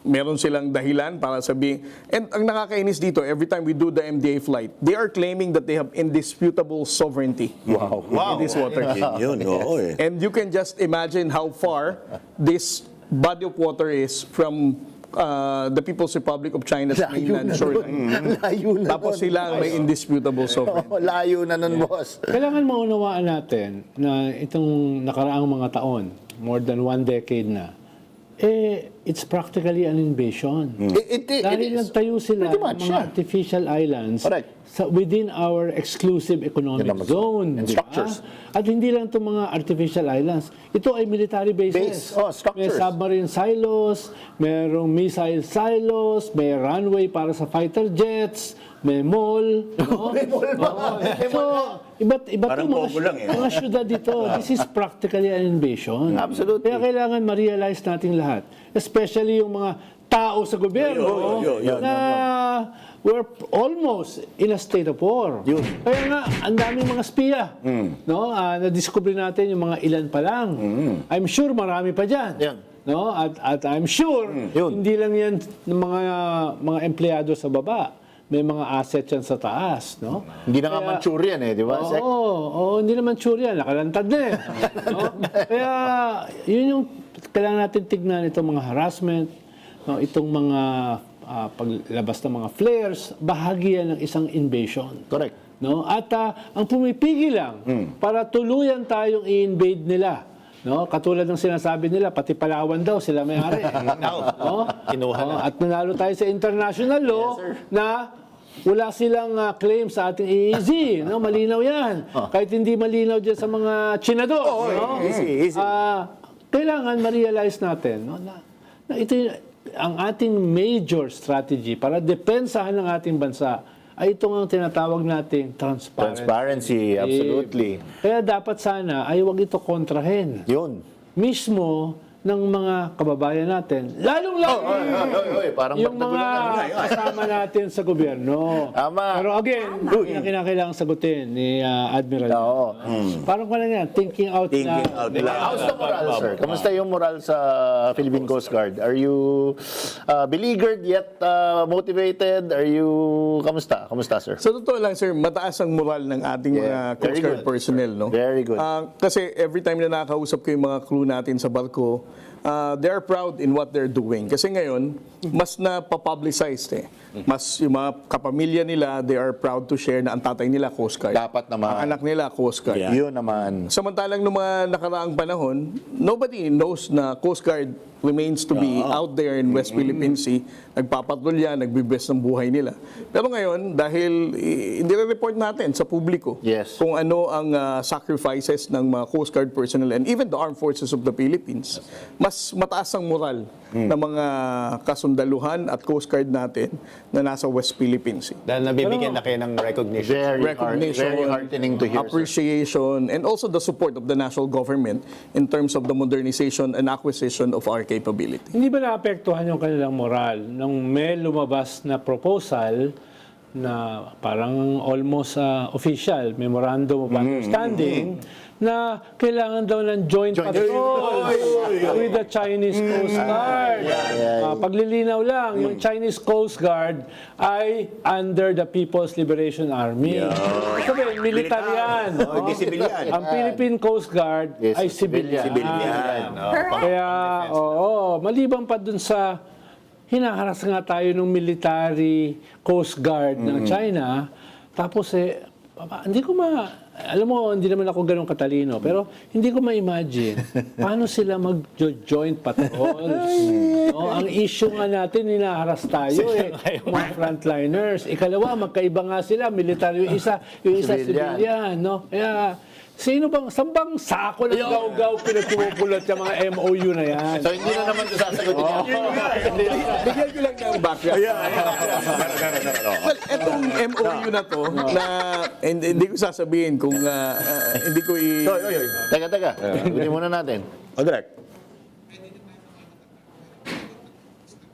Meron silang dahilan para sabihin. And ang nakakainis dito, every time we do the MDA flight, they are claiming that they have indisputable sovereignty in this water. Yun, And you can just imagine how far this body of water is from the People's Republic of China's mainland shoreline. Layo na Tapos nun. sila may indisputable sovereignty. Layo na nun, boss. Kailangan maunawaan natin na itong nakaraang mga taon, more than 1 decade na, it's practically an invasion. It Dahil is. nagtayo sila Pretty ng much, mga yeah. artificial islands Correct. within our exclusive economic Economic zone. and di ba? structures. At hindi lang itong mga artificial islands. Ito ay military bases. Base. Oh, structures. May submarine silos, merong missile silos, may runway para sa fighter jets, may mall. No? May mall pa. May So, iba't Parang mga, Pogo lang eh. mga syudad dito. This is practically an invasion. Absolutely. Kaya kailangan ma-realize natin lahat. Especially yung mga tao sa gobyerno na we're almost in a state of war. Kaya nga, ang daming mga spiya. No? Na-discover natin yung mga ilan pa lang. I'm sure marami pa dyan. Yan. No? At I'm sure, hindi lang yan ng mga empleyado sa baba. May mga asset yan sa taas, no? Hindi na nga Manchurian di ba? Sek? Oo, hindi naman Manchurian, nakalantad na eh. No? Kaya, yun yung kailangan natin tignan itong mga harassment, no? Itong mga paglabas ng mga flares, bahagi yan ng isang invasion. Correct. No? At ang pumipigil lang para tuluyan tayong i-invade nila. No, katulad ng sinasabi nila, pati Palawan daw sila may-ari. No? Kinuha na. At nanalo tayo sa international law na wala silang claim sa ating EEZ. No? Malinaw yan. Kahit hindi malinaw dyan sa mga Chinado. No? Easy. Kailangan ma-realize natin na ito ang ating major strategy para depensahan ng ating bansa ay ito ang tinatawag nating Transparency, absolutely. Kaya dapat sana ay huwag ito kontrahin. Yun. Mismo ng mga kababayan natin, lalong-lalo Parang yung mga kasama natin sa gobyerno. Tama. Pero again, yung kinakailangan sagutin ni Admiral. Oo. Parang ko lang yan, thinking out loud. How's the moral, sir? Kamusta yung moral sa Philippine Coast Guard? Are you beleaguered yet motivated? Are you... Kamusta? Kamusta, sir? Sa totoo lang, sir, mataas ang moral ng ating mga Coast very Guard good. personnel. No? Very good. Kasi every time na nakakausap ko yung mga crew natin sa barko, they are proud in what they're doing. Kasi ngayon, mas na-publicized eh. Mas yung mga kapamilya nila, they are proud to share na ang tatay nila Coast Guard. Dapat naman. Ang anak nila Coast Guard. Yun naman. Samantalang nung mga nakaraang panahon, nobody knows na Coast Guard remains to be out there in West Philippine Sea, nagpapatrolya, nagbibes ng buhay nila. Pero ngayon, dahil hindi-report natin sa publiko kung ano ang sacrifices ng mga Coast Guard personnel and even the armed forces of the Philippines, mas mataas ang moral ng mga kasundaluhan at Coast Guard natin na nasa West Philippine Sea. Dahil nabibigyan na kayo ng recognition. Recognition, very heartening to hear, sir. appreciation, and also the support of the national government in terms of the modernization and acquisition of our capability. Hindi ba naapektuhan yung kanilang moral nung may lumabas na proposal na parang almost official, memorandum of understanding, na kailangan daw ng joint patrol with the Chinese Coast Guard. Paglilinaw lang, yung Chinese Coast Guard ay under the People's Liberation Army. Sabi, military yan. Hindi civilian. Ang Philippine Coast Guard ay civilian. Kaya, maliban pa dun sa hinaharas nga tayo ng military Coast Guard ng China, tapos hindi ko alam mo, hindi naman ako ganun katalino, pero hindi ko ma-imagine paano sila mag-joint patrols. No? Ang issue nga natin, hinaharas tayo mga frontliners. Ikalawa, magkaiba nga sila, military, yung isa civilian. No? Kaya, saan bang sako ng gaw-gaw pinagpupulot yung mga MOU na yan? So, hindi na naman ito sasagutin niya. Bigyan ko lang ng background. Well, etong MOU na to, na hindi ko sasabihin kung hindi ko Teka. Sagutin muna natin. O, direct.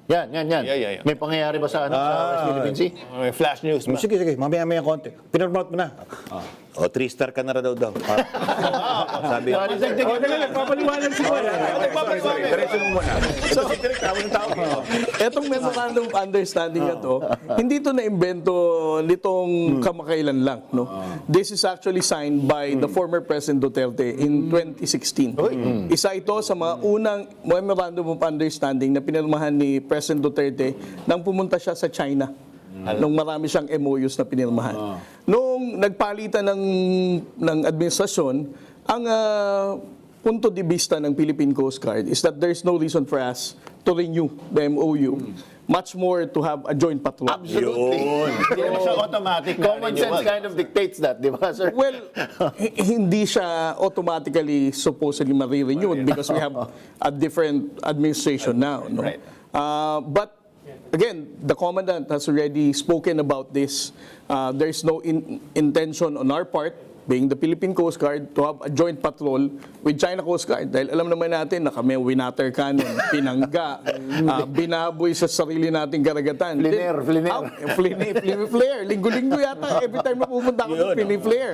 Yan. Yeah. May pangyayari ba sa West Philippine Sea? May flash news ba? Sige, mamaya konti. Pinromote mo na. O, 3-star ka na daw. Sabi. Nagpapaliwanag si Kuya. Diretso mo muna. Ito si Direk, tawag ng tao. Etong memorandum of understanding na to, hindi to na-imbento nitong kamakailan lang. No? This is actually signed by the former President Duterte in 2016. Isa ito sa mga unang memorandum of understanding na pinirmahan ni President Duterte nang pumunta siya sa China. Nung marami siyang MOUs na pinirmahan. Nung nagpalitan ng administrasyon, ang punto de vista ng Philippine Coast Guard is that there's no reason for us to renew the MOU, much more to have a joint patrol. Absolutely. Hindi na siya automatic na Common sense renewal. kind of dictates that, di ba, sir? Well, hindi siya automatically supposedly ma-renewed because we have a different administration now. No? Right. But again, the commandant has already spoken about this. There's no intention on our part, being the Philippine Coast Guard, to have a joint patrol with China Coast Guard. Dahil alam naman natin na kami winater cannon, pinangga, binaboy sa sarili nating karagatan. Flare. Linggo-linggo yata. Every time na pumunta ako, flare.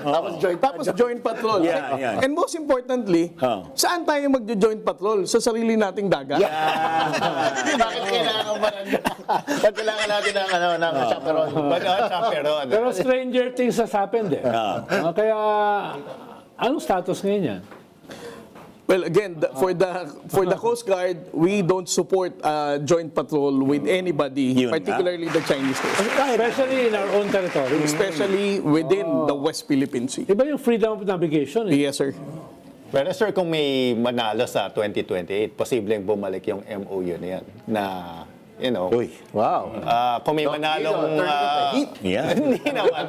Tapos joint patrol. Yeah. And most importantly, saan tayo magjo-joint patrol? Sa sarili nating dagat? Bakit kailangan ba Bakit kailangan natin ng chaperone? Chaperon. Pero stranger things has happened eh. Kaya, anong status ngayon yan? Well, again, for the Coast Guard, we don't support joint patrol with anybody, Yun particularly the Chinese Coast Guard, Especially in our own territory. especially within the West Philippine Sea. Iba yung freedom of navigation eh. Yes, sir. Pero sir, kung may manalo sa 2028, posibleng bumalik yung MOU na yan na, you know, Wow. kung may manalong... Yeah. hindi naman.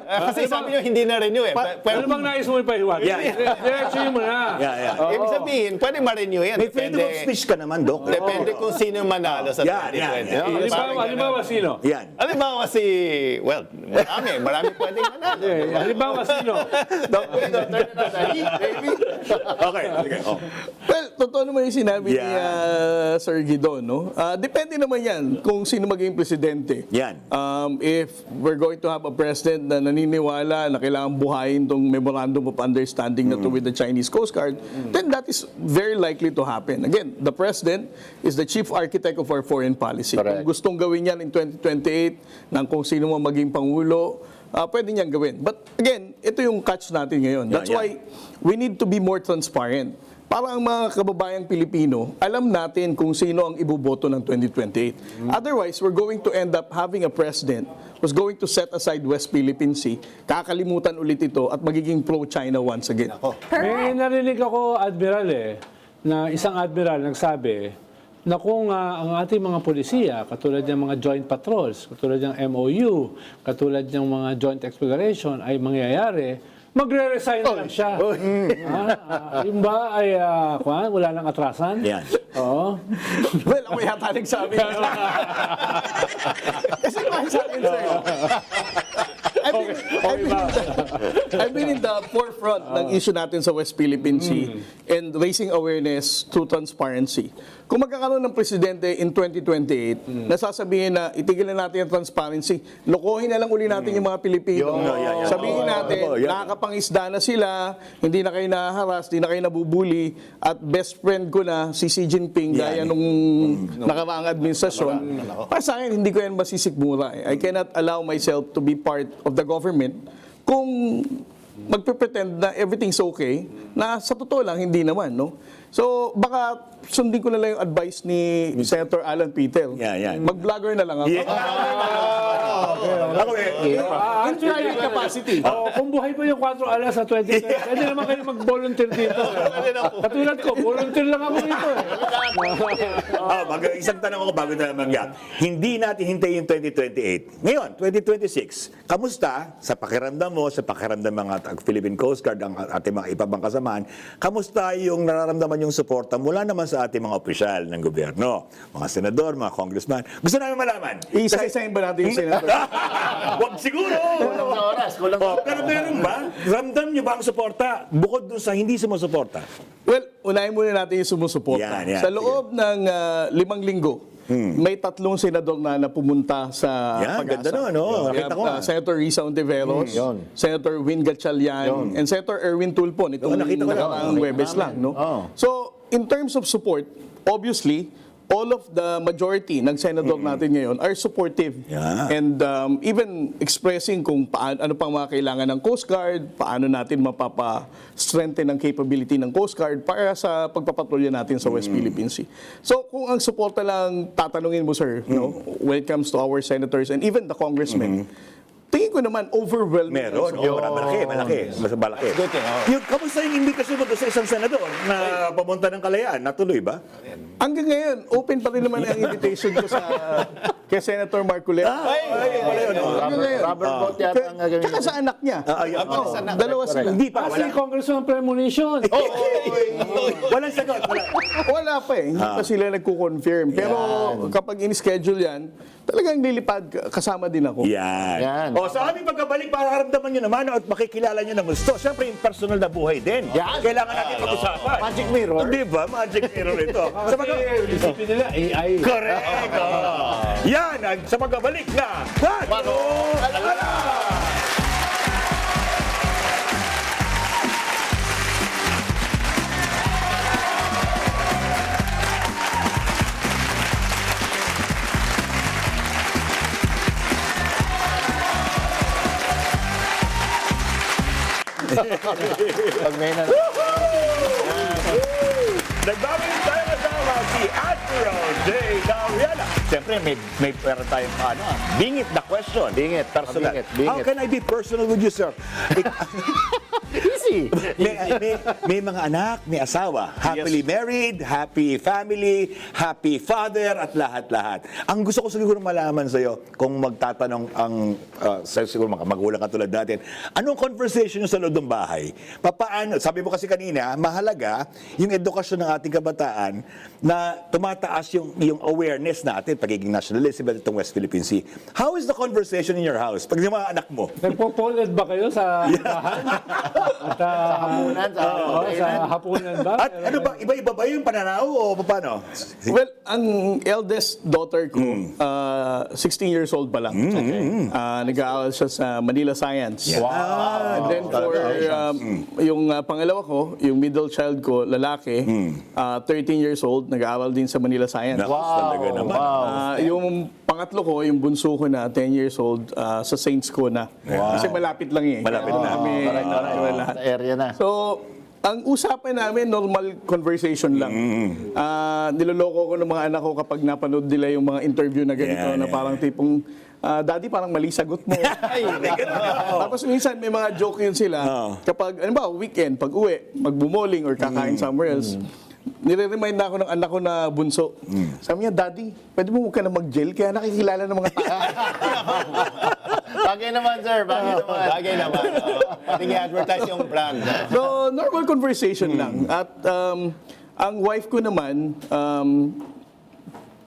Kasi sabi nyo, hindi na renew eh. Ano bang nais mo ipahiwag? Diretso yun mo na. Ibig sabihin, pwede ma-renew yan. May freedom of speech ka naman, Doc. Depende kung sino yung manalo sa Yan, 2028. Halimbawa, sino? Yan. Halimbawa si, well, marami pwedeng manalo. Halimbawa, sino? Okay. Oh. Well, totoo naman yung sinabi ni Yeah. Sir Guido, no? Depende naman yan kung sino maging presidente. Yan. If we're going to have a president na naniniwala na kailangan buhayin tong memorandum of understanding na to with the Chinese Coast Guard, then that is very likely to happen. Again, the president is the chief architect of our foreign policy. Correct. Kung gustong gawin yan in 2028 ng kung sino mo maging pangulo, pwede niyang gawin. But again, ito yung catch natin ngayon. That's why we need to be more transparent. Para ang mga kababayang Pilipino, alam natin kung sino ang iboboto ng 2028. Otherwise, we're going to end up having a president who's going to set aside West Philippine Sea, kakalimutan ulit ito at magiging pro-China once again. May narinig ako, Admiral na isang Admiral nagsabi na kung ang ating mga polisiya, katulad ng mga joint patrols, katulad ng MOU, katulad ng mga joint exploration ay mangyayari, magre-resign na lang siya. Yung ba ay wala nang atrasan? Yan. Oo. Well, ako yata nagsabi. Kasi bakit sa akin, sir? I've been in the forefront ng issue natin sa West Philippine Sea and raising awareness through transparency. Kung magkakaroon ng presidente in 2028, nasasabihin na itigil na natin ang transparency, lokohin na lang uli natin yung mga Pilipino. Sabihin natin, nakakapangisda na sila, hindi na kayo nahaharas, hindi na kayo nabubuli, at best friend ko na si Xi Jinping gaya nung nakaraang administrasyon. Para sa akin, hindi ko yan masisikmura. I cannot allow myself to be part of the government kung magpe-pretend na everything's okay, na sa totoo lang, hindi naman, no? So, baka sundin ko na lang yung advice ni Senator Alan Peter. Mag-vlogger na lang ako. Ako In private capacity. Kung buhay pa yung 4 alas sa 2020, pwede naman kayo mag-volunteer dito. Katulad ko, volunteer lang ako dito. Isang tanong ako bago na mangyat. Hindi natin hintayin yung 2028. Ngayon, 2026, kamusta sa pakiramdam mo, sa pakiramdam ng mga Philippine Coast Guard, ang ating mga ibang kasamahan, kamusta yung nararamdaman yung suporta mula naman sa ating mga opisyal ng gobyerno, mga senador, mga congressman? Gusto namin malaman. Isa-isahin ba natin yung senator? Wag siguro. Kulang sa oras. Pero meron ba? Ramdam niyo ba ang suporta bukod dun sa hindi sumusuporta? Well, unahin muna natin yung sumusuporta. Yan, Sa loob ng 5 linggo, may 3 senador na pumunta sa Ganda Pag-asa. no, no? We Nakita have, ko. Senator Risa Ontiveros, Senator Win Gatchalian, and Senator Erwin Tulfo. Itong nakita ko na. nakaraang Webes lang. No? So, in terms of support, obviously, all of the majority ng senador natin ngayon are supportive. And even expressing kung ano pang mga kailangan ng Coast Guard, paano natin mapapa-strengthen ang capability ng Coast Guard para sa pagpapatrolya natin sa West Philippine Sea. So kung ang suporta lang tatanungin mo, sir, no, when it comes to our senators and even the congressmen, tingin ko naman overwhelming. Meron. Malaki. Mas malaki. Good thing, oh. Yung, kamusta yung imbitasyon mo doon sa isang senador na pamunta ng Kalayaan? Natuloy ba? Hanggang ngayon, open pa rin naman ang invitation ko kay Senator Marcoleta. Rubber boat yata ang gagawin. Tsaka sa anak niya. Dalawa sila. Hindi pa. Kasi Congressman Premonition. Walang sagot. Wala pa eh. Hindi pa sila nagko-confirm. Pero kapag in-schedule yan, talagang lilipad kasama din ako. Yan. O, sa aming pagkabalik, para karamdaman nyo naman at makikilala nyo ng gusto. Siyempre, yung personal na buhay din. Yan. Kailangan natin pag-usapan. Magic mirror. Di ba? Magic mirror ito. Sa Isipin nila, AI. Correct! Yan ang sa pagbabalik na Kwatro Alas! Pag may na... Nagbabalik tayo kasama si Admiral J. Gabriela. Siyempre, may meron tayong bingit na question. Bingit, Personal. bingit. How can I be personal with you, sir? Easy. may mga anak, may asawa. Happily married, happy family, happy father, at lahat-lahat. Ang gusto ko siguro malaman sa'yo, kung magtatanong sa'yo siguro mga magulang katulad natin, anong conversation nyo sa loob ng bahay? Papaano? Sabi mo kasi kanina, mahalaga yung edukasyon ng ating kabataan na tumataas yung awareness natin, pagiging nationalism at itong West Philippine Sea. How is the conversation in your house? Pag yung mga anak mo, Nagpo-poled ba kayo sa bahay? At, Hapunan, sa hapunan ba? at ano ba, iba-iba ba yung pananaw o paano? Well, ang eldest daughter ko, 16 years old pa lang. Nag-aaral siya sa Manila Science. And then for yung pangalawa ko, yung middle child ko, lalaki, 13 years old, nag-aaral din sa Manila Science. Talaga naman. Yung pangatlo ko, yung bunso ko na 10 years old, sa Saints ko na. Kasi malapit lang eh. Malapit Kaya na. kami lahat. Sa area na. So, ang usapan namin, normal conversation lang. Niloloko ko ng mga anak ko kapag napanood nila yung mga interview na ganito, na parang tipong, Daddy, parang mali sagot mo. Tapos minsan may mga joke yun sila. Kapag, ano ba, weekend, pag uwi, magbumoling or kakain somewhere else, nire-remind na ako ng anak ko na bunso. Sabi niya, Daddy, pwede mo huwag ka na mag-jail kaya nakikilala ng mga tao. Bagay naman, sir. Bagay naman. Bagay naman. Ating i-advertise yung brand. So, normal conversation lang. At ang wife ko naman,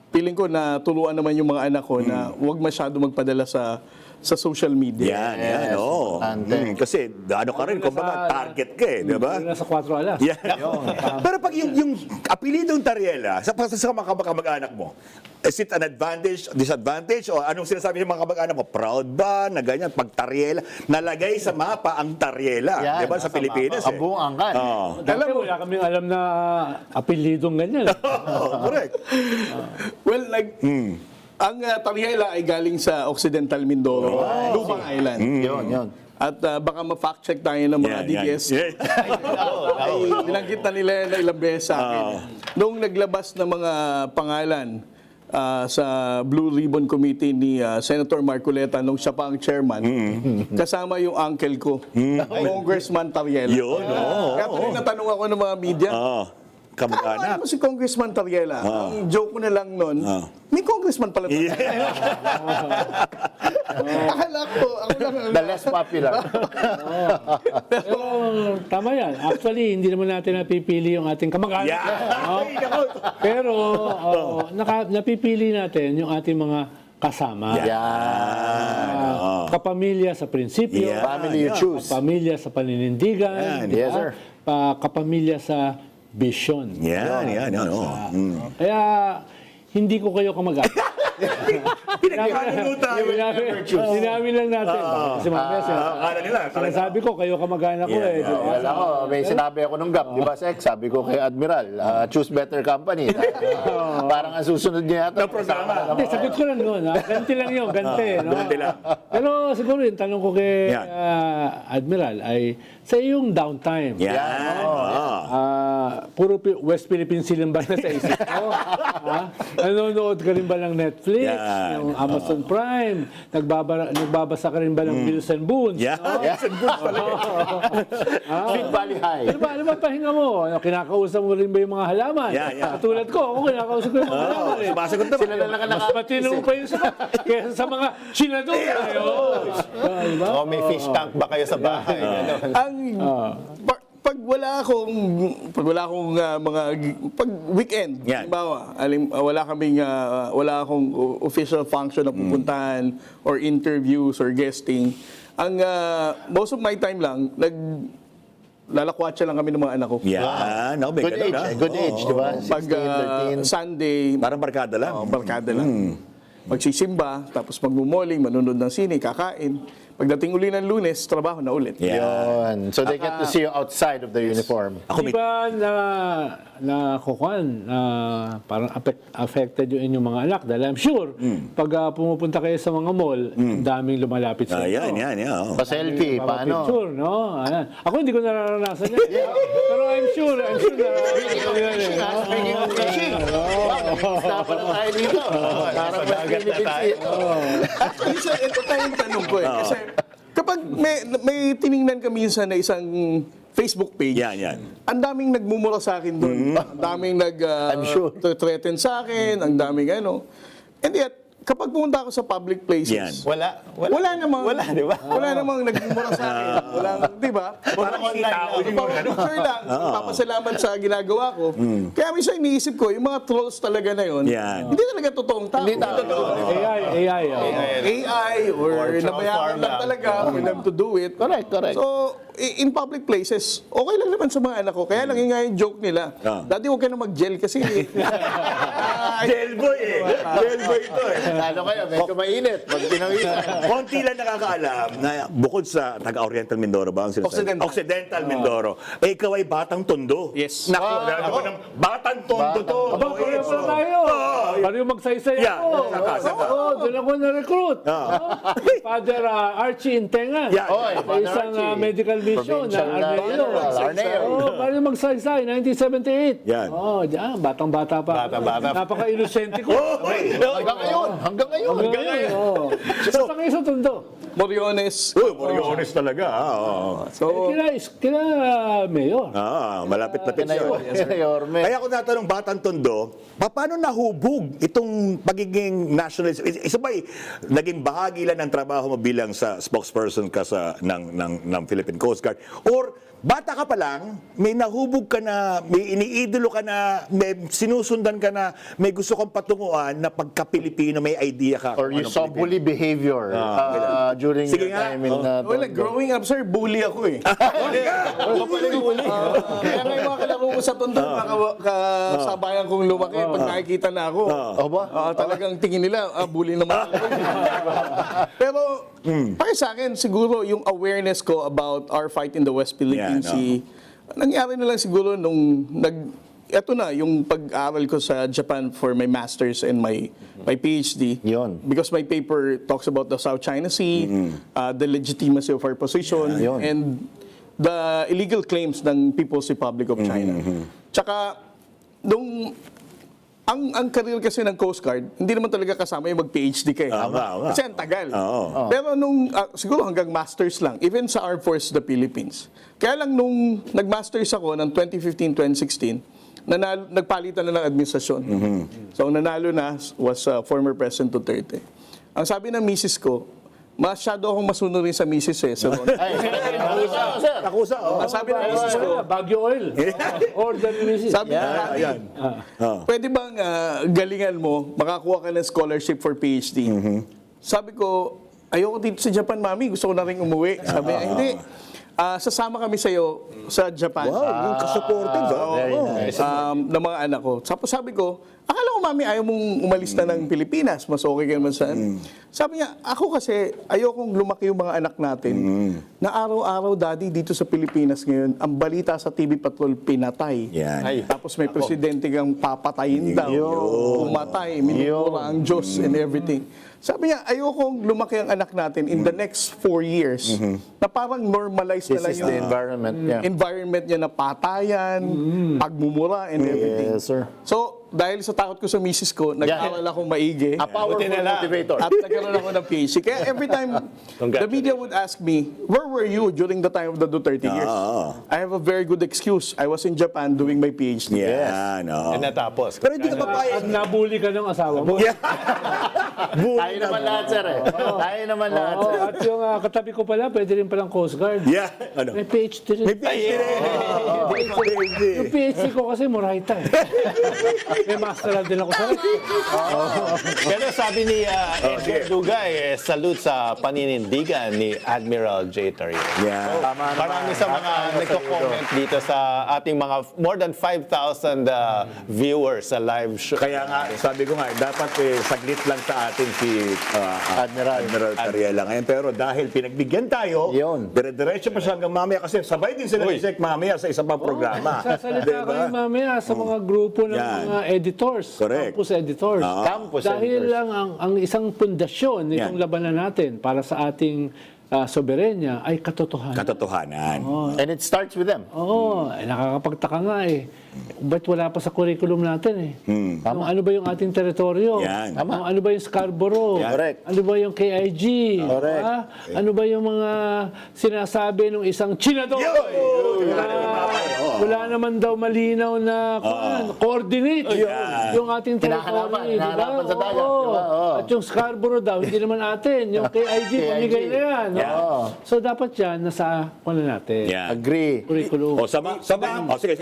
feeling ko na turuan naman yung mga anak ko na huwag masyado magpadala sa social media. Yan, oo. Kasi, ano ka rin, kumbaga, target ka eh, di ba? Nasa 4 alas. Yan. Pero pag yung apelidong Tariela, sa mga kamag-anak mo, is it an advantage, disadvantage, o anong sinasabi ng mga kamag-anak mo? Proud ba na ganyan? Pag Tariela, nalagay sa mapa ang Tariela, Yan, di ba, sa Pilipinas eh. Buong angkan. Dati wala kaming alam na apelidong ganyan. Correct. Well, like, ang Tariela ay galing sa Occidental Mindoro, Lubang Island. Yun. At baka ma-fact check tayo ng mga DDS. Ay, binanggit na nila na ilang beses sa akin. Noong naglabas ng mga pangalan sa Blue Ribbon Committee ni Senator Marcoleta nung siya pa ang chairman, kasama yung uncle ko, Congressman Tariela. Yun, Kaya tuloy natanong ako ng mga media, Kamag-anak. ano si Congressman Tariela? Ang joke ko na lang nun, may congressman pala. Akala ko, ako lang ang... The less popular. Pero tama yan. Actually, hindi naman natin napipili yung ating kamag-anak. Pero napipili natin yung ating mga kasama. Kapamilya sa prinsipyo. Family you choose. Kapamilya sa paninindigan. di Yes, ba? sir. Kapamilya sa vision. Yan. Kaya, hindi ko kayo kamag-anak. Pinagkakaroon tayo. Sinabi lang natin. Kasi mamaya Akala nila. sinasabi ko, kayo kamag-anak ko eh. di ba? Well, ako, may sinabi ako nung GAP, di ba, Sek? Sabi ko kay Admiral, choose better company. Parang ang susunod niya yata. programa. Hindi, sagot ko lang yun. Ganti lang yun, ganti. No? Ganti lang. Pero siguro yung tanong ko kay Yan. Admiral ay sa iyong downtime. Yan. Puro West Philippine Sea lang ba na sa isip mo? Nanonood ka rin ba ng Netflix? Netflix, Yan. yung Amazon Prime, nagbabasa ka rin ba ng Bills and Boons? Yan. no? Big Valley High. Ano ba pahinga mo? Kinakausap mo rin ba yung mga halaman? Yeah, yeah. Katulad ko, ako kinakausap ko yung mga halaman. Eh. Sumasagot naman. Sila na lang Mas matino pa yung sagot kaysa sa mga sinador. Diba? O may fish tank ba kayo sa bahay? Ganon. Ang pag wala akong pag weekend, Yan. halimbawa, wala akong official function na pupuntahan or interviews or guesting. Ang most of my time lang lalakwatsa lang kami ng mga anak ko. Yan. No, may Good ganun, age, ah. good age, di ba? Pag 16, 13. Sunday, Parang barkada lang. barkada lang. Magsisimba, tapos magmumoling, manonood ng sine, kakain. Pagdating uli ng Lunes, trabaho na ulit. Yan. Yun. So they get to see you outside of the uniform. Ako may... Di ba parang affected yung inyong mga anak? Dahil I'm sure, pag pumupunta kayo sa mga mall, ang daming lumalapit sa inyo. Yan. Oh. Pa-selfie, paano? Picture, no? Ayan. Ako hindi ko nararanasan yan. Pero I'm sure nararanasan ko yan. Speaking of fishing, stop na tayo dito. Parang dagat na tayo. Actually, ito tayong tanong ko eh. Kasi kapag may tiningnan ka minsan na isang Facebook page, Yan. ang daming nagmumura sa akin doon. Ang daming I'm sure. threaten sa akin, ang daming ano. And yet, kapag pumunta ako sa public places, Yan. wala namang, di ba? Wala namang nagmumura sa akin. Wala, di ba? Parang online lang. Parang picture lang. Papasalamat sa ginagawa ko. Kaya minsan iniisip ko, yung mga trolls talaga na yun, Yan. hindi talaga totoong tao. Hindi tao. AI. AI or nabayaran lang talaga for them to do it. Correct. So, in public places, okay lang naman sa mga anak ko. Kaya lang yung nga yung joke nila. Dati huwag ka na mag-gel kasi... Jailboy eh. Jailboy ito eh. Lalo kayo, medyo mainit. Pag pinawisan. Konti lang nakakaalam na bukod sa taga-Oriental Mindoro ba ang sinasabi? Occidental Mindoro. Eh, ikaw ay Batang Tondo. Yes. Naku, ako ng Batang Tondo to. Aba, pareho pala tayo. Pareho magsaysay Yeah, ako. saka. Oo, doon ako na-recruit. Father Archie Intengan. Yeah. Oy, Sa isang Archie. medical mission na Arneo. Arneo. Oo, pareho magsaysay, 1978. Yan. Oo, diyan, batang-bata pa. Bata-bata. Napaka-inosente ko. Hanggang ngayon. Hanggang ngayon. So, sa kayo sa Tondo. Moriones. Uy, Moriones talaga. So, Kila Mayor. Malapit-lapit siya. Yorme. Kaya ako natanong Batang Tondo, paano nahubog itong pagiging nationalist? Isa ba'y naging bahagi lang ng trabaho mo bilang sa spokesperson ka ng Philippine Coast Guard? Or bata ka pa lang, may nahubog ka na, may iniidolo ka na, may sinusundan ka na, may gusto kang patunguan na pagka-Pilipino, may idea ka. Or kung you anong saw Pilipino. bully behavior during Sige your nga. time in well, growing up, sir, bully ako eh. Kaya nga yung mga kalaro ko sa Tondo, mga kasabayan kong lumaki, pag nakikita na ako, talagang tingin nila, bully naman ako. Pero, para sa akin, siguro yung awareness ko about our fight in the West Philippine Sea, nangyari na lang siguro nung eto na, yung pag-aral ko sa Japan for my master's and my PhD. Yun. Because my paper talks about the South China Sea, the legitimacy of our position, Yun. and the illegal claims ng People's Republic of China. Tsaka, ang career kasi ng Coast Guard, hindi naman talaga kasama yung mag-PhD ka eh. Tama. Kasi ang tagal. Oo. Pero siguro hanggang masters lang, even sa Armed Forces of the Philippines. Kaya lang nung nag-masters ako ng 2015-2016, nagpalitan na ng administrasyon. So ang nanalo na was former President Duterte. Ang sabi ng misis ko, masyado akong masunod rin sa misis eh. Sa Nakusa, ang sabi ng misis ko, Baguio Oil. Order ni Mrs. sabi niya, pwede bang galingan mo, makakuha ka ng scholarship for PhD? Sabi ko, ayoko dito sa Japan, mami. Gusto ko na rin umuwi. Sabi niya, hindi. Sasama kami sa'yo sa Japan. Wow, yung supportive. Very nice. Ng mga anak ko. Tapos sabi ko, akala ko, mami, ayaw mong umalis na ng Pilipinas. Mas okay ka naman saan. Sabi niya, ako kasi, ayokong lumaki yung mga anak natin na araw-araw, daddy, dito sa Pilipinas ngayon, ang balita sa TV Patrol, pinatay. Yan. Tapos may presidente kang papatayin daw. Pumatay, minumura ang Diyos and everything. Sabi niya, ayokong lumaki ang anak natin in the next 4 years na parang normalized na lang This is yung the environment. Yeah. environment niya na patayan, pagmumura and everything. Yes, sir. So, dahil sa takot ko sa misis ko, nag-aaral akong maigi. A powerful Buti na lang. motivator. At nagkaroon ako ng PhD. Kaya every time the media would ask me, where were you during the time of the Duterte years? I have a very good excuse. I was in Japan doing my PhD. Yan, Eh, natapos. Pero hindi ka papayag. At nabuli ka ng asawa mo. Tayo naman lahat, sir. Tayo naman lahat, Oo, sir. at yung katabi ko pala, pwede rin palang Coast Guard. Yeah, ano? May PhD rin. May PhD rin. Yung PhD ko kasi Moraita eh. May masteral din ako sa Pero sabi ni Edgar Dugay, salute sa paninindigan ni Admiral J. Torrio. Yeah. Marami sa mga nagko-comment dito sa ating mga more than 5,000 viewers sa live show. Kaya nga, sabi ko nga, dapat saglit lang sa atin si Admiral Tariela ngayon. Pero dahil pinagbigyan tayo, Yun. dire-diretso pa siya hanggang mamaya kasi sabay din sila ni Sek mamaya sa isang pang programa. Sasalita Diba? kayo mamaya sa mga grupo ng Yan. mga editors, Correct. campus editors. Campus Dahil editors. lang ang isang pundasyon nitong Yan. labanan natin para sa ating soberenya ay katotohanan. Katotohanan. And it starts with them. Oo, nakakapagtaka nga eh. Ba't wala pa sa curriculum natin eh? Kung ano ba yung ating teritoryo? Yan. Kung ano ba yung Scarborough? Correct. Ano ba yung KIG? Correct. Ah, ano ba yung mga sinasabi ng isang Chinador? Wala naman daw malinaw na coordinate yung ating Hinahanapan, territory. hinahanapan sa dagat, Oo. di ba? Oo. At yung Scarborough daw, hindi naman atin. Yung KIG, pamigay na yan. Yeah. Oo. So dapat yan, nasa natin. Yan. Agree. Curriculum. O, sama. O, sige.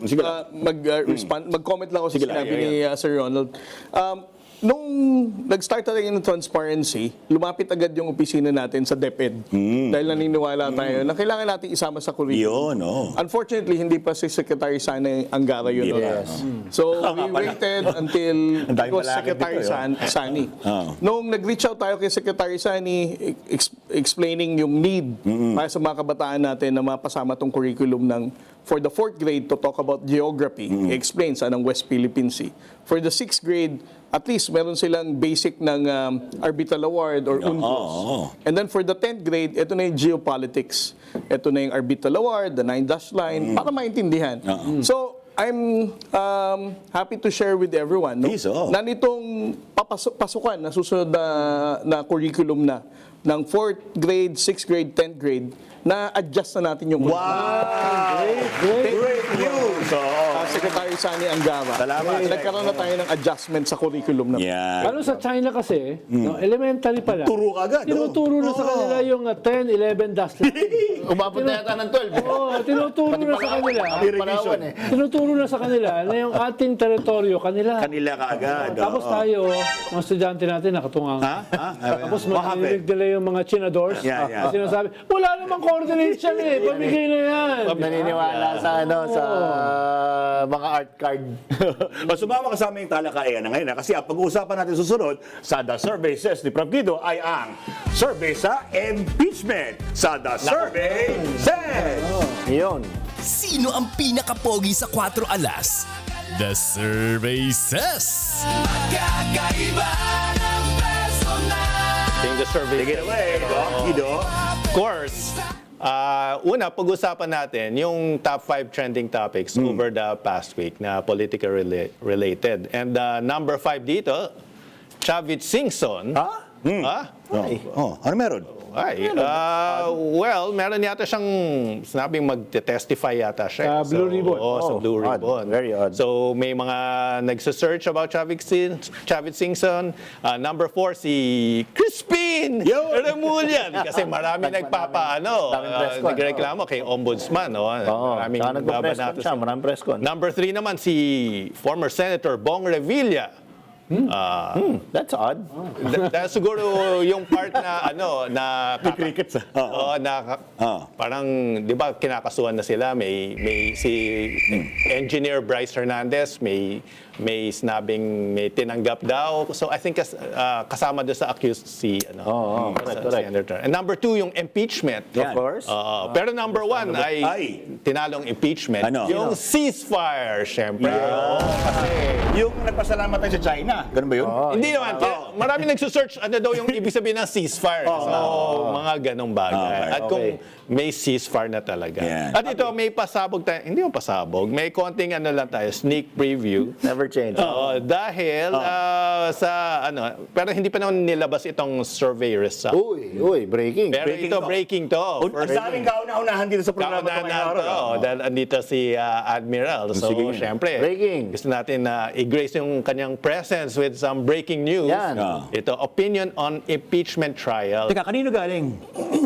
Sige lang. Mag-comment lang ako sa Sige lang, sinabi ni Sir Ronald. Nung nag-start tayo ng transparency, lumapit agad yung opisina natin sa DepEd. Dahil naniniwala tayo na kailangan natin isama sa curriculum. Yun, oh. Unfortunately, hindi pa si Secretary Sani Angara yun. Yes. So, we waited until Ang daming it was balakid Secretary dito, Sani. Nung nag-reach out tayo kay Secretary Sani, explaining yung need para sa mga kabataan natin na mapasama tong curriculum ng for the 4th grade to talk about geography, explain saan ang West Philippine Sea. For the 6th grade, at least meron silang basic ng Arbitral Award or UNCLOS. And then for the 10th grade, ito na yung geopolitics. Ito na yung Arbitral Award, the 9-dash line, para maintindihan. So, I'm happy to share with everyone Please, na nitong pasukan na susunod na curriculum na ng 4th grade, 6th grade, 10th grade, na-adjust na natin yung Great news! Secretary Sani Angara. Salamat. Nagkaroon na tayo ng adjustment sa curriculum na. Yan. Ano sa China kasi, no, elementary pa lang. Turo ka agad, Tinuturo na sa kanila yung 10, 11 dash line. Umabot na yata ng 12. Oo, tinuturo na sa kanila. Palawan eh. Tinuturo na sa kanila na yung ating teritoryo, kanila. Kanila ka agad. Tapos tayo, mga estudyante natin, nakatungang. Tapos marinig nila yung mga chinadors. Yeah. Sinasabi, wala namang coordinates yan eh. Pamigay na yan. Naniniwala sa sa mga art card. O, sumama ka sa aming talakayan na ngayon kasi ang pag-uusapan natin susunod sa The Survey Says ni Prof. Guido ay ang survey sa impeachment sa The Survey Says. Yun. Sino ang pinakapogi sa 4 alas? The Survey Says! Think the survey. Take it away, Guido. Of course. Una, pag-usapan natin yung top 5 trending topics over the past week na political related. And number 5 dito, Chavit Singson. Ano meron? Ay, well, meron yata siyang sinabing mag-testify yata siya. Sa Blue Ribbon. Sa Blue odd. Ribbon. Very odd. So, may mga nagsa-search about Chavit Singson. Number 4, si Crispin Remulian. Kasi marami Daming press con. nagreklamo kay Ombudsman. Maraming Saka nagpa-press con babanato siya, maraming press con. Number 3 naman, si former Senator Bong Revilla. That's odd. Dahil siguro yung part na Crickets. parang 'di ba kinakasuhan na sila, may si Engineer Bryce Hernandez, may sinabing may tinanggap daw. So I think kasama doon sa accused si correct. Senator. And number 2 yung impeachment. Of course. Pero number 1 ay tinalong impeachment. Ano? Yung ceasefire, syempre. Yung nagpasalamat tayo sa China. Ganun ba yun? Hindi naman. Marami nagsusearch ano daw yung ibig sabihin ng ceasefire. So, mga ganong bagay. Okay. At kung may ceasefire na talaga. Yeah. At ito, may pasabog tayo. Hindi mo pasabog. May konting lang tayo, sneak preview. Never change. Dahil sa ano, pero hindi pa naman nilabas itong survey result. Uy, breaking. Pero ito breaking to. Ang daming kauna-unahan dito sa programa ito ngayong araw. Dahil andito si Admiral. So, Sige. syempre, Breaking. gusto natin na i-grace yung kanyang presence with some breaking news. Yan. Ito, opinion on impeachment trial Teka, kanino galing?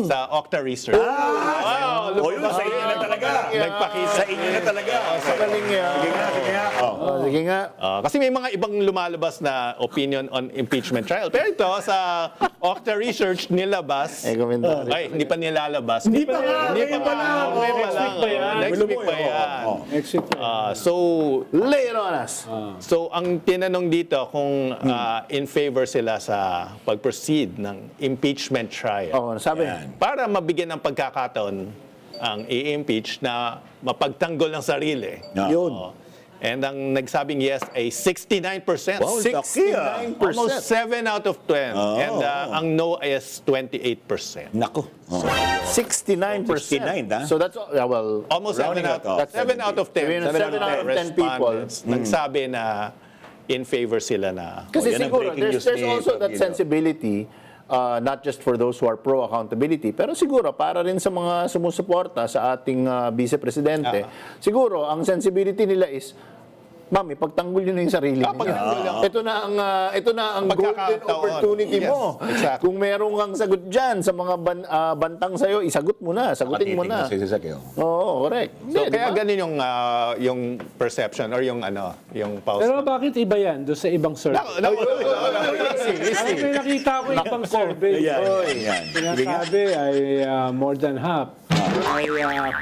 sa Okta Research. Wow! O yun, sa inyo na talaga. Nagpakita. Sa inyo na talaga. Sa galing yan. Sige nga, sige nga. Sige nga. Kasi may mga ibang lumalabas na opinion on impeachment trial. Pero ito, sa Okta Research, nilabas. Komentaryo. Ay, hindi pa nilalabas. Hindi pa nga, Hindi ngayon pa lang. Next week pa yan. Next week pa yan. Next week. So, Lay it on us. So, ang tinanong dito kung in favor sila sa pag-proceed ng impeachment trial. Ano sabi? Para mabigyan ng pagkakataon ang i-impeach na mapagtanggol ng sarili. Yun. And ang nagsabing yes ay 69%. Wow, laki, 69%. Almost 7 out of 10. And ang no is 28%. Nako. 69%. 69, So that's, well, Almost 7 Rounding out, out, that's 7 out of 10. Sabihin na 7 out of 10 people. respondents nagsabi na in favor sila na Kasi yan ang siguro, breaking news there's ni also that Pablo. sensibility, not just for those who are pro-accountability, pero siguro para rin sa mga sumusuporta sa ating vice-presidente, siguro ang sensibility nila is, ma'am, ipagtanggol nyo na yung sarili ninyo. Ito na ang golden Pagkakataon. opportunity Yes, mo. exactly. Kung merong kang sagot dyan sa mga bantang sa'yo, isagot mo na, sagutin mo na. Oo, correct. So, Hindi, kaya diba? ganun yung perception or yung pulse. Pero bakit iba yan doon sa ibang survey? Ay, may nakita ko ibang survey. Sinasabi ay more than half ay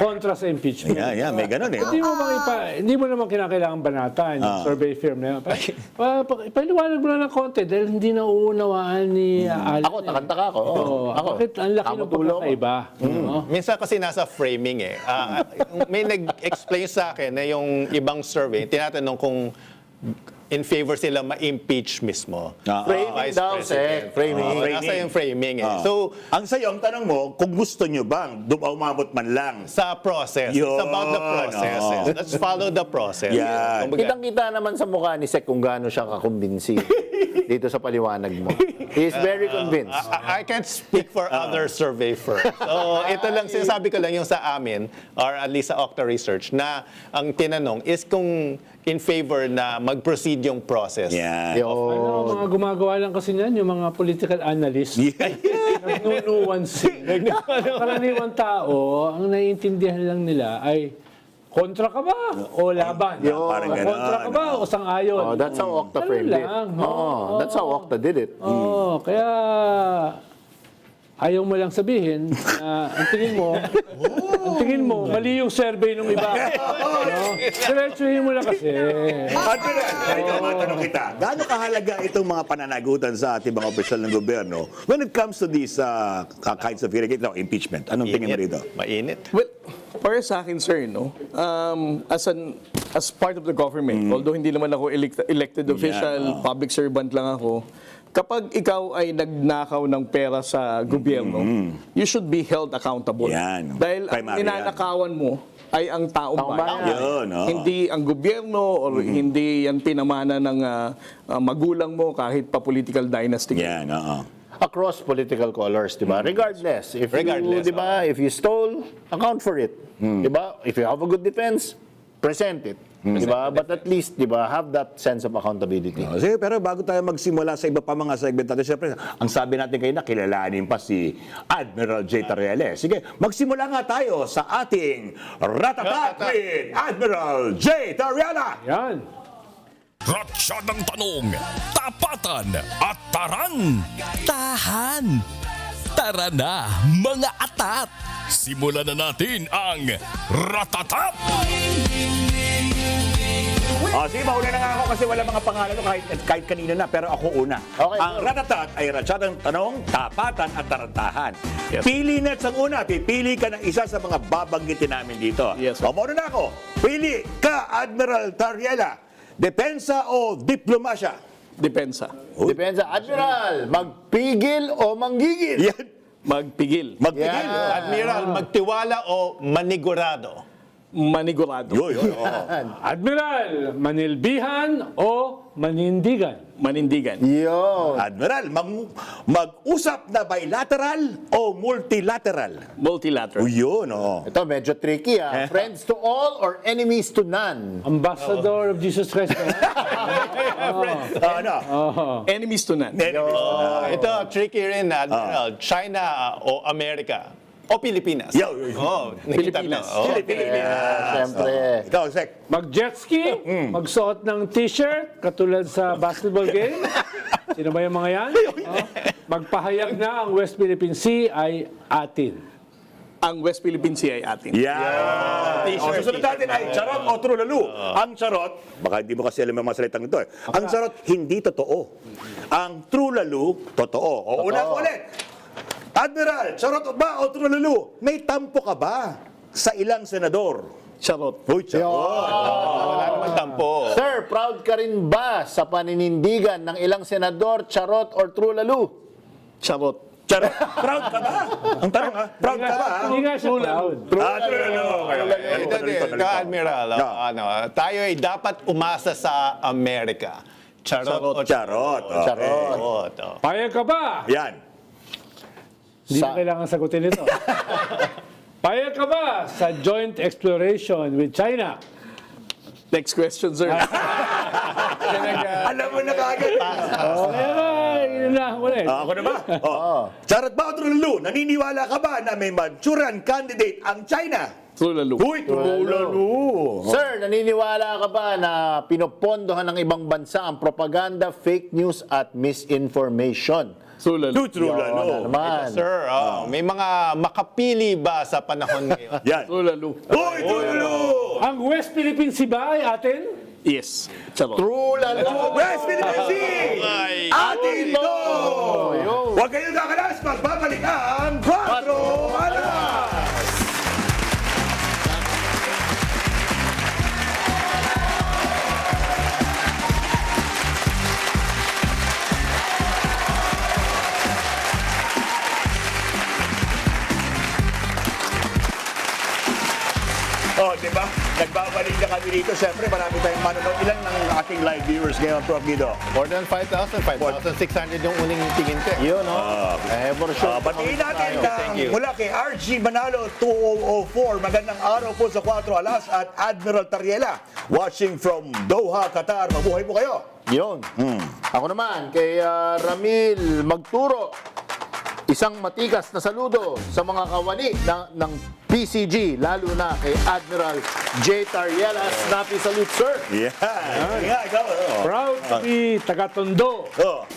kontra sa impeachment. May ganun eh. Hindi mo naman kinakailangan banatan yung survey firm na yun. Paliwanag mo na ng konti dahil hindi na uunawaan ni Alan. Ako, takantaka ako. Ako. Bakit ang laki ng Tulo ko. pagkakaiba? No? Minsan kasi nasa framing eh. May nag-explain sa akin na yung ibang survey, tinatanong kung in favor sila ma-impeach mismo. Framing Vice daw, President. Sek. Framing. Nasa yung framing eh. So, Ang sa'yo, ang tanong mo, kung gusto nyo bang umabot man lang. sa process. Yun. It's about the process. Let's follow the process. Yan. Kumbaga, Kitang-kita naman sa mukha ni Sek kung gaano siya kakumbinsi dito sa paliwanag mo. He is very convinced. I can't speak for other survey firms. So, ito lang, sinasabi ko lang yung sa amin, or at least sa Okta Research, na ang tinanong is kung in favor na mag-proceed yung process. Yan. Ano, mga gumagawa lang kasi niyan, yung mga political analyst. Nagnunuansi. Karaniwang tao, ang naiintindihan lang nila ay kontra ka ba o laban? Parang ganun, Kontra ka ba o sang-ayon? That's how Okta Ganun framed it. lang. That's how Okta did it. Kaya ayaw mo lang sabihin na ang tingin mo, mali yung survey ng iba. Diretsuhin mo lang kasi. Admiral, ito matanong kita. Gaano kahalaga itong mga pananagutan sa ating mga opisyal ng gobyerno when it comes to these kinds of hearing, impeachment? Anong tingin mo rito? Mainit. Well, para sa akin, sir, no, as part of the government, although hindi naman ako elected official, public servant lang ako, kapag ikaw ay nagnakaw ng pera sa gobyerno, you should be held accountable. Yan. Dahil ang Primary ninanakawan mo ay ang taong bayan. Yun, oh. Hindi ang gobyerno or hindi yan pinamana ng magulang mo kahit pa political dynasty. Yan, oo. Across political colors, di ba? Regardless. Regardless, Di ba? If you stole, account for it. Di ba? If you have a good defense, present it. Di ba? But at least, di ba, have that sense of accountability. Sige, pero bago tayo magsimula sa iba pa mga segment natin, syempre, ang sabi natin kayo na kilalanin pa si Admiral J. Tarreales. Sige, magsimula nga tayo sa ating Ratatat with Admiral J. Tarreala. Yan. Ratsyadang tanong, tapatan at tarang, tahan. Tara na, mga atat! Simulan na natin ang Ratatat! Sige, mauna na nga ako kasi wala mga pangalan ko kahit kanina na, pero ako una. Okay, Ang Ratatat ay ratsyadang tanong, tapatan at tarantahan. Pili net ang una, pipili ka ng isa sa mga babanggitin namin dito. Yes, sir. O, mauna na ako. Pili ka, Admiral Tarriela. Depensa o diplomasya? Depensa. Depensa. Admiral, magpigil o manggigil? Yan. Magpigil. Magpigil. Yan. Admiral, magtiwala o manigurado? manigurado. Admiral, manilbihan o manindigan? Manindigan. Yun. Admiral, mag-usap na bilateral o multilateral? Multilateral. O yun, oh. Ito, medyo tricky ah. Friends to all or enemies to none? Ambassador of Jesus Christ. Ano? Enemies to none. Ito, tricky rin, Admiral. China o Amerika? O Pilipinas? Yo. Pilipinas. Siyempre. Ikaw, Sek. Mag-jet ski, magsuot ng t-shirt, katulad sa basketball game. Sino ba yung mga yan? Magpahayag na ang West Philippine Sea ay atin. Ang West Philippine Sea ay atin. Yeah. O, susunod natin ay charot o trulalo. Ang charot, baka hindi mo kasi alam yung mga salitang ito eh. Ang charot, hindi totoo. Ang trulalo, totoo. O, una ko ulit. Admiral, charot ba o trulalo? May tampo ka ba sa ilang senador? Charot. Uy, charot. Wala naman tampo. Sir, proud ka rin ba sa paninindigan ng ilang senador, charot or true lalo? Charot. Charot. Proud ka ba? Ang tanong ha, proud ka ba? Hindi nga siya proud. Trulalo. Ito, Admiral, tayo ay dapat umasa sa Amerika. Charot. Charot. Charot. Payag ka ba? Yan. Hindi mo kailangan sagutin ito. Payag ka ba sa joint exploration with China? Next question, sir. Alam mo na kagad. Yun na, ulit. Ako na ba? Charot ba o trulalo? Naniniwala ka ba na may Manchurian candidate ang China? Trulalo. Uy, trulalo. Sir, naniniwala ka ba na pinopondohan ng ibang bansa ang propaganda, fake news at misinformation? Trulalo. Trulalo. Naman. Sir, may mga makapili ba sa panahon ngayon? Yan. Trulalo. Uy, trulalo. Ang West Philippine Sea ba ay atin? Yes. Charot. True lalo. West Philippine Sea! Atin ito! Huwag kayong kakalas, magbabalik ang 4 Alas! Oh, di ba? Nagbabalik na kami dito. Siyempre, marami tayong manonood. Ilan ng ating live viewers ngayon, Prof. Guido? More than 5,000, 5,600 yung uling tingin ko. Yun, no? For sure. Batiin natin Thank you. mula kay RG Manalo 2004. Magandang araw po sa 4 Alas at Admiral Tariela. Watching from Doha, Qatar. Mabuhay po kayo. Yun. Ako naman, kay Ramil Magturo. Isang matikas na saludo sa mga kawani ng PCG, lalo na kay Admiral J. Tariela. Snappy salute, sir. Yeah. Ikaw. Proud to be taga-Tondo.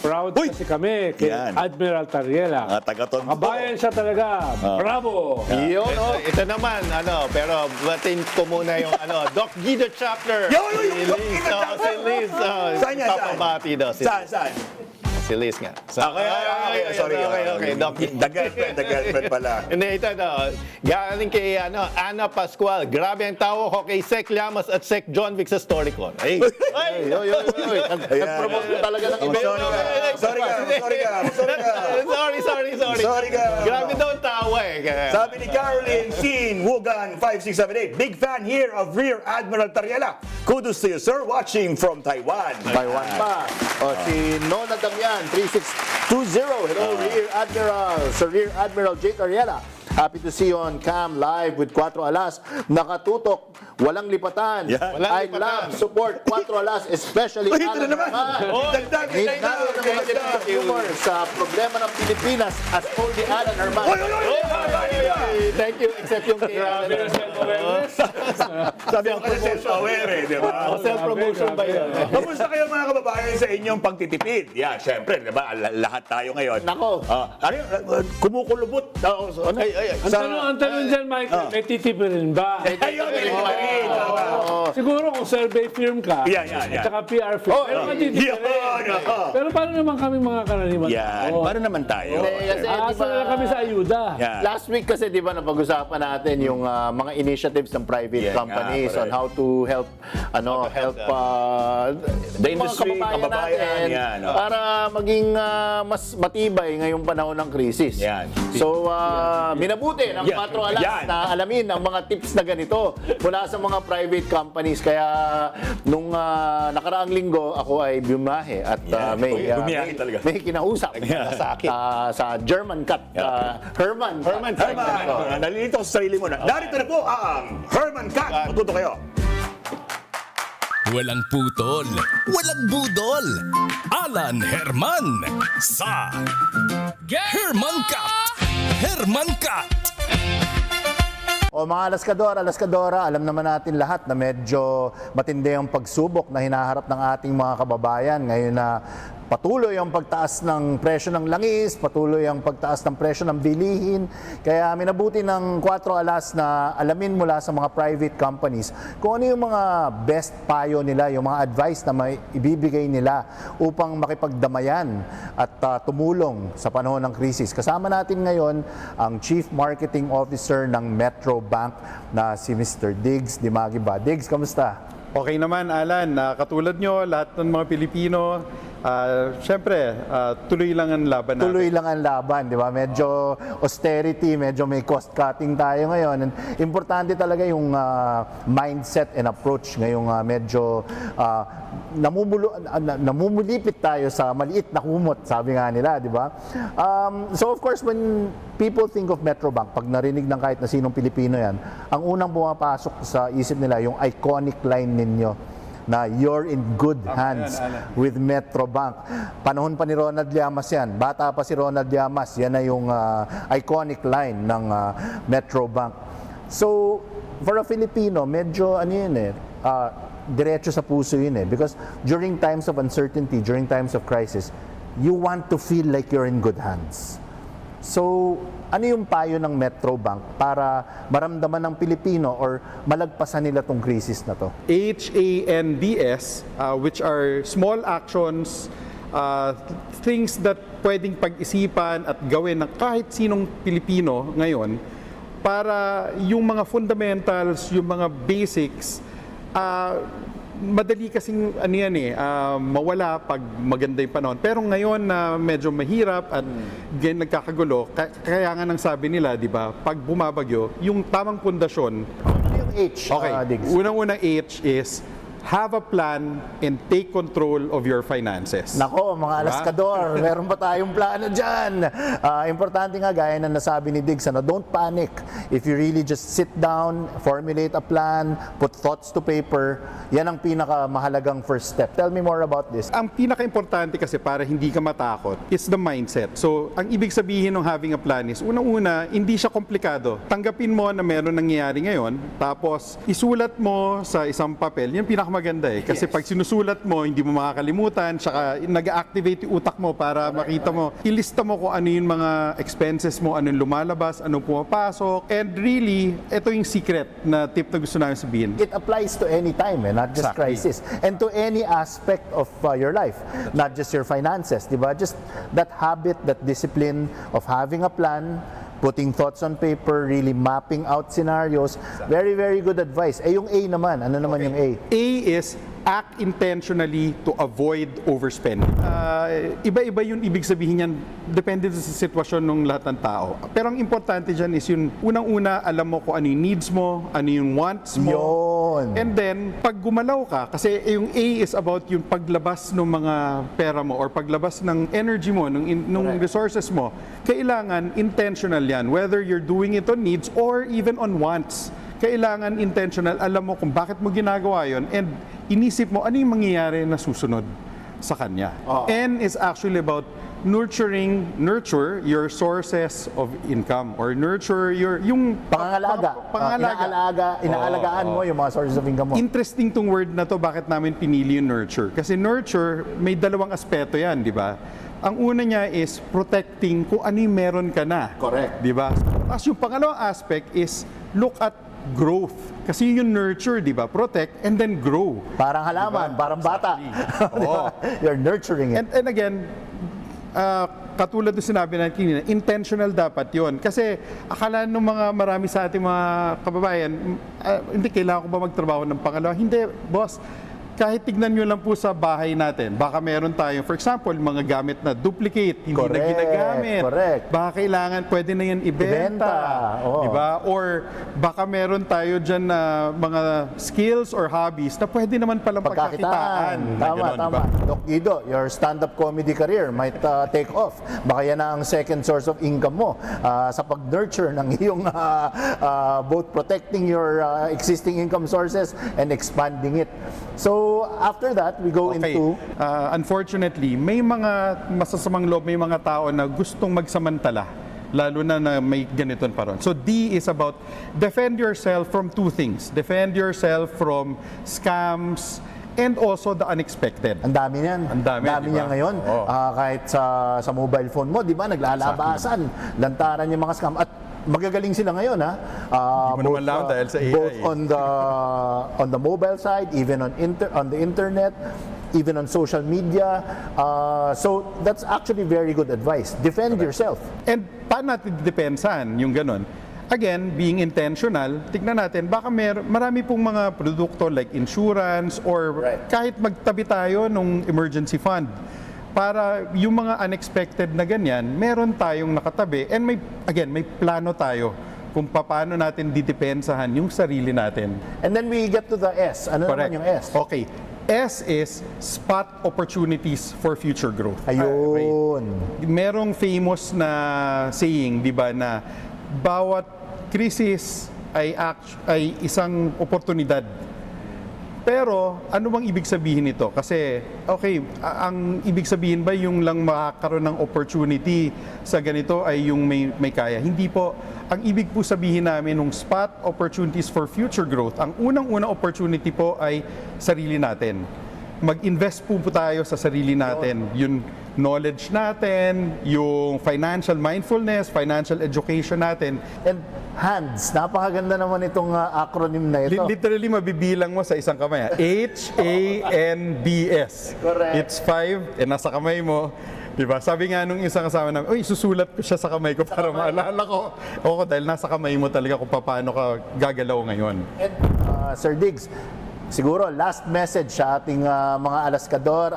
Proud Uy! kasi kami kay Yan. Admiral Tariela. Taga-Tondo. Kabayan siya talaga. Bravo! Yun, no? Ito naman, pero batin ko muna yung Doc Guido chapter. Yo, yung Doc Guido chapter. Si Liz. Saan yan, saan? Papabati daw. Saan? Si Liz nga. Okay, sorry. Okay, Doc. The-girlfriend pala. Hindi, ito. Galing kay Ana Pascual. Grabe ang tawo ko kay Sec Llamas at Sec John Vic sa story ko. Ay! Nag-promote ko talaga ng iba. Sorry ka. Sorry. Grabe daw ang tawa eh. Sabi ni Caroline Sin Wugan 5678, big fan here of Rear Admiral Tariela. Kudos to you, sir, watching from Taiwan. Taiwan pa. O, si Nona Damian, 3620. Hello, Rear Admiral. Sir Rear Admiral J. Tariela. Happy to see you on cam live with 4 Alas. Nakatutok, walang lipatan. Yeah. Walang I lipatan. love, support 4 Alas, especially Uy, ito na naman. Dagdag. humor sa problema ng Pilipinas as only Alan Armando. Thank you, except yung kay Sabi ko kasi self-aware di ba? self-promotion ba yun? Kamusta kayo mga kababayan sa inyong pagtitipid? Yeah, syempre, di ba? Lahat tayo ngayon. Nako. Ano yun? Kumukulubot. Ang tanong dyan, Mike, may titipin rin ba? Ayun, Siguro kung survey firm ka, Yan. at saka PR firm, pero Pero paano naman kami mga karaniwan? Yan. Oo. Paano naman tayo? Hindi, kasi di Aasa ba, na lang kami sa ayuda. Yan. last week kasi di ba napag-usapan natin yung mga initiatives ng private Yan companies nga, on how to help The mga industry, kababayan, natin yan, para maging mas matibay ngayong panahon ng krisis. Yan. So minabuti ng Yan. 4 alas Yan. na alamin ang mga tips na ganito mula sa mga private companies. Kaya nung nakaraang linggo ako ay bumahe at Bumiyahe talaga. may kinausap sa German Cut. Herman. Nalilito sa sarili mo na. Narito na po ang Herman Cut. Matuto kayo. Walang putol, walang budol. Alan Herman sa Herman Cut. Herman Cut. O mga alaskadora, alam naman natin lahat na medyo matindi ang pagsubok na hinaharap ng ating mga kababayan ngayon na patuloy ang pagtaas ng presyo ng langis, patuloy ang pagtaas ng presyo ng bilihin. Kaya minabuti ng 4 alas na alamin mula sa mga private companies kung ano yung mga best payo nila, yung mga advice na may ibibigay nila upang makipagdamayan at tumulong sa panahon ng krisis. Kasama natin ngayon ang Chief Marketing Officer ng Metro Bank na si Mr. Diggs Dimagiba. Diggs, kamusta? Okay naman, Alan. Katulad nyo, lahat ng mga Pilipino, syempre, tuloy lang ang laban natin. Tuloy lang ang laban, di ba? Medyo austerity, medyo may cost cutting tayo ngayon. And importante talaga yung mindset and approach ngayong medyo namumulipit tayo sa maliit na kumot, sabi nga nila, di ba? So of course, when people think of Metro Bank, pag narinig ng kahit na sinong Pilipino yan, ang unang pumapasok sa isip nila yung iconic line ninyo na you're in good hands with Metro Bank. Panahon pa ni Ronald Llamas yan. Bata pa si Ronald Llamas. Yan na yung iconic line ng Metro Bank. So, for a Filipino, medyo diretso sa puso yun eh. Because during times of uncertainty, during times of crisis, you want to feel like you're in good hands. So, ano yung payo ng Metro Bank para maramdaman ng Pilipino or malagpasan nila tong krisis na to? HANDS, which are small actions, things that pwedeng pag-isipan at gawin ng kahit sinong Pilipino ngayon para yung mga fundamentals, yung mga basics, madali kasing mawala pag maganda yung panahon. Pero ngayon na medyo mahirap at nagkakagulo, kaya nga nang sabi nila, di ba, pag bumabagyo, yung tamang pundasyon. Yung H, Diggs. Unang-unang H is have a plan and take control of your finances. Nako, mga alaskador, meron pa tayong plano dyan. Importante nga, gaya na nasabi ni Diggs, don't panic. If you really just sit down, formulate a plan, put thoughts to paper, yan ang pinakamahalagang first step. Tell me more about this. Ang pinaka-importante kasi para hindi ka matakot is the mindset. So, ang ibig sabihin ng having a plan is, unang-una, hindi siya komplikado. Tanggapin mo na meron nangyayari ngayon, tapos isulat mo sa isang papel. Yan pinakamaganda eh. Kasi pag sinusulat mo, hindi mo makakalimutan, tsaka nag-activate yung utak mo para makita mo, ilista mo kung ano yung mga expenses mo, ano yung lumalabas, anong pumapasok. And really, ito yung secret na tip na gusto namin sabihin. It applies to any time, not just crisis. And to any aspect of your life, not just your finances, di ba? Just that habit, that discipline of having a plan, putting thoughts on paper, really mapping out scenarios. Very, very good advice. Yung A naman, ano naman yung A? A is act intentionally to avoid overspending. Iba-iba yung ibig sabihin yan, depende sa sitwasyon ng lahat ng tao. Pero ang importante dyan is yung unang-una, alam mo kung ano yung needs mo, ano yung wants mo. Yun. And then, pag gumalaw ka, kasi yung A is about yung paglabas ng mga pera mo or paglabas ng energy mo, ng resources mo, kailangan intentional yan. Whether you're doing it on needs or even on wants. Kailangan intentional, alam mo kung bakit mo ginagawa yon and inisip mo ano yung mangyayari na susunod sa kanya. N is actually about nurture your sources of income or nurture yung pangangalaga. Inaalagaan mo yung mga sources of income mo. Interesting tong word na to, bakit namin pinili yung nurture? Kasi nurture, may dalawang aspeto yan, di ba? Ang una niya is protecting kung ano yung meron ka na. Correct. Di ba? As yung pangalawang aspect is look at growth. Kasi yung nurture, di ba? Protect and then grow. Parang halaman, parang bata. Di ba? You're nurturing it. And again, katulad ng sinabi natin kanina, intentional dapat yon. Kasi akala ng mga marami sa ating mga kababayan, hindi kailangan ko ba magtrabaho ng pangalawa? Hindi, boss. Kahit tignan nyo lang po sa bahay natin, baka meron tayo, for example, mga gamit na duplicate, hindi na ginagamit. Correct. Baka kailangan, pwede na yan ibenta. Oo. Di ba? Or baka meron tayo dyan na mga skills or hobbies na pwede naman palang pagkakitaan. Tama, Ganon, tama. di ba? Doc Guido, your stand-up comedy career might take off. Baka yan ang second source of income mo sa pag-nurture ng iyong both protecting your existing income sources and expanding it. So, after that, we go into... Unfortunately, may mga masasamang loob, may mga tao na gustong magsamantala. Lalo na may ganito pa ron. So D is about defend yourself from two things. Defend yourself from scams and also the unexpected. Ang dami niyan. Ang dami, di niya ba? ngayon. Oo. Kahit sa mobile phone mo, di ba, naglalabasan, lantaran yung mga scam. At magagaling sila ngayon, ha? Hindi mo naman lang dahil sa AI. Both on the mobile side, even on the internet, even on social media. So that's actually very good advice. Defend yourself. And paano natin depensan yung ganun? Again, being intentional, tignan natin, baka marami pong mga produkto like insurance or kahit magtabi tayo nung emergency fund. Para yung mga unexpected na ganyan, meron tayong nakatabi and may plano tayo kung paano natin didepensahan yung sarili natin. And then we get to the S. Ano naman yung S? Okay. S is spot opportunities for future growth. Ayun. Merong famous na saying, di ba, na bawat krisis ay isang oportunidad. Pero ano bang ibig sabihin nito? Kasi, okay, ang ibig sabihin ba yung lang makakaroon ng opportunity sa ganito ay yung may kaya? Hindi po. Ang ibig po sabihin namin ng spot opportunities for future growth, ang unang-unang opportunity po ay sarili natin. Mag-invest po tayo sa sarili natin. Yung knowledge natin, yung financial mindfulness, financial education natin. And hands. Napakaganda naman itong acronym na ito. Literally, mabibilang mo sa isang kamay. HANDS. Correct. It's 5, nasa kamay mo. Diba? Sabi nga nung isang kasama namin, uy, susulat ko siya sa kamay ko para maalala ko. Oo, dahil nasa kamay mo talaga kung paano ka gagalaw ngayon. And, Sir Diggs, siguro last message sa ating mga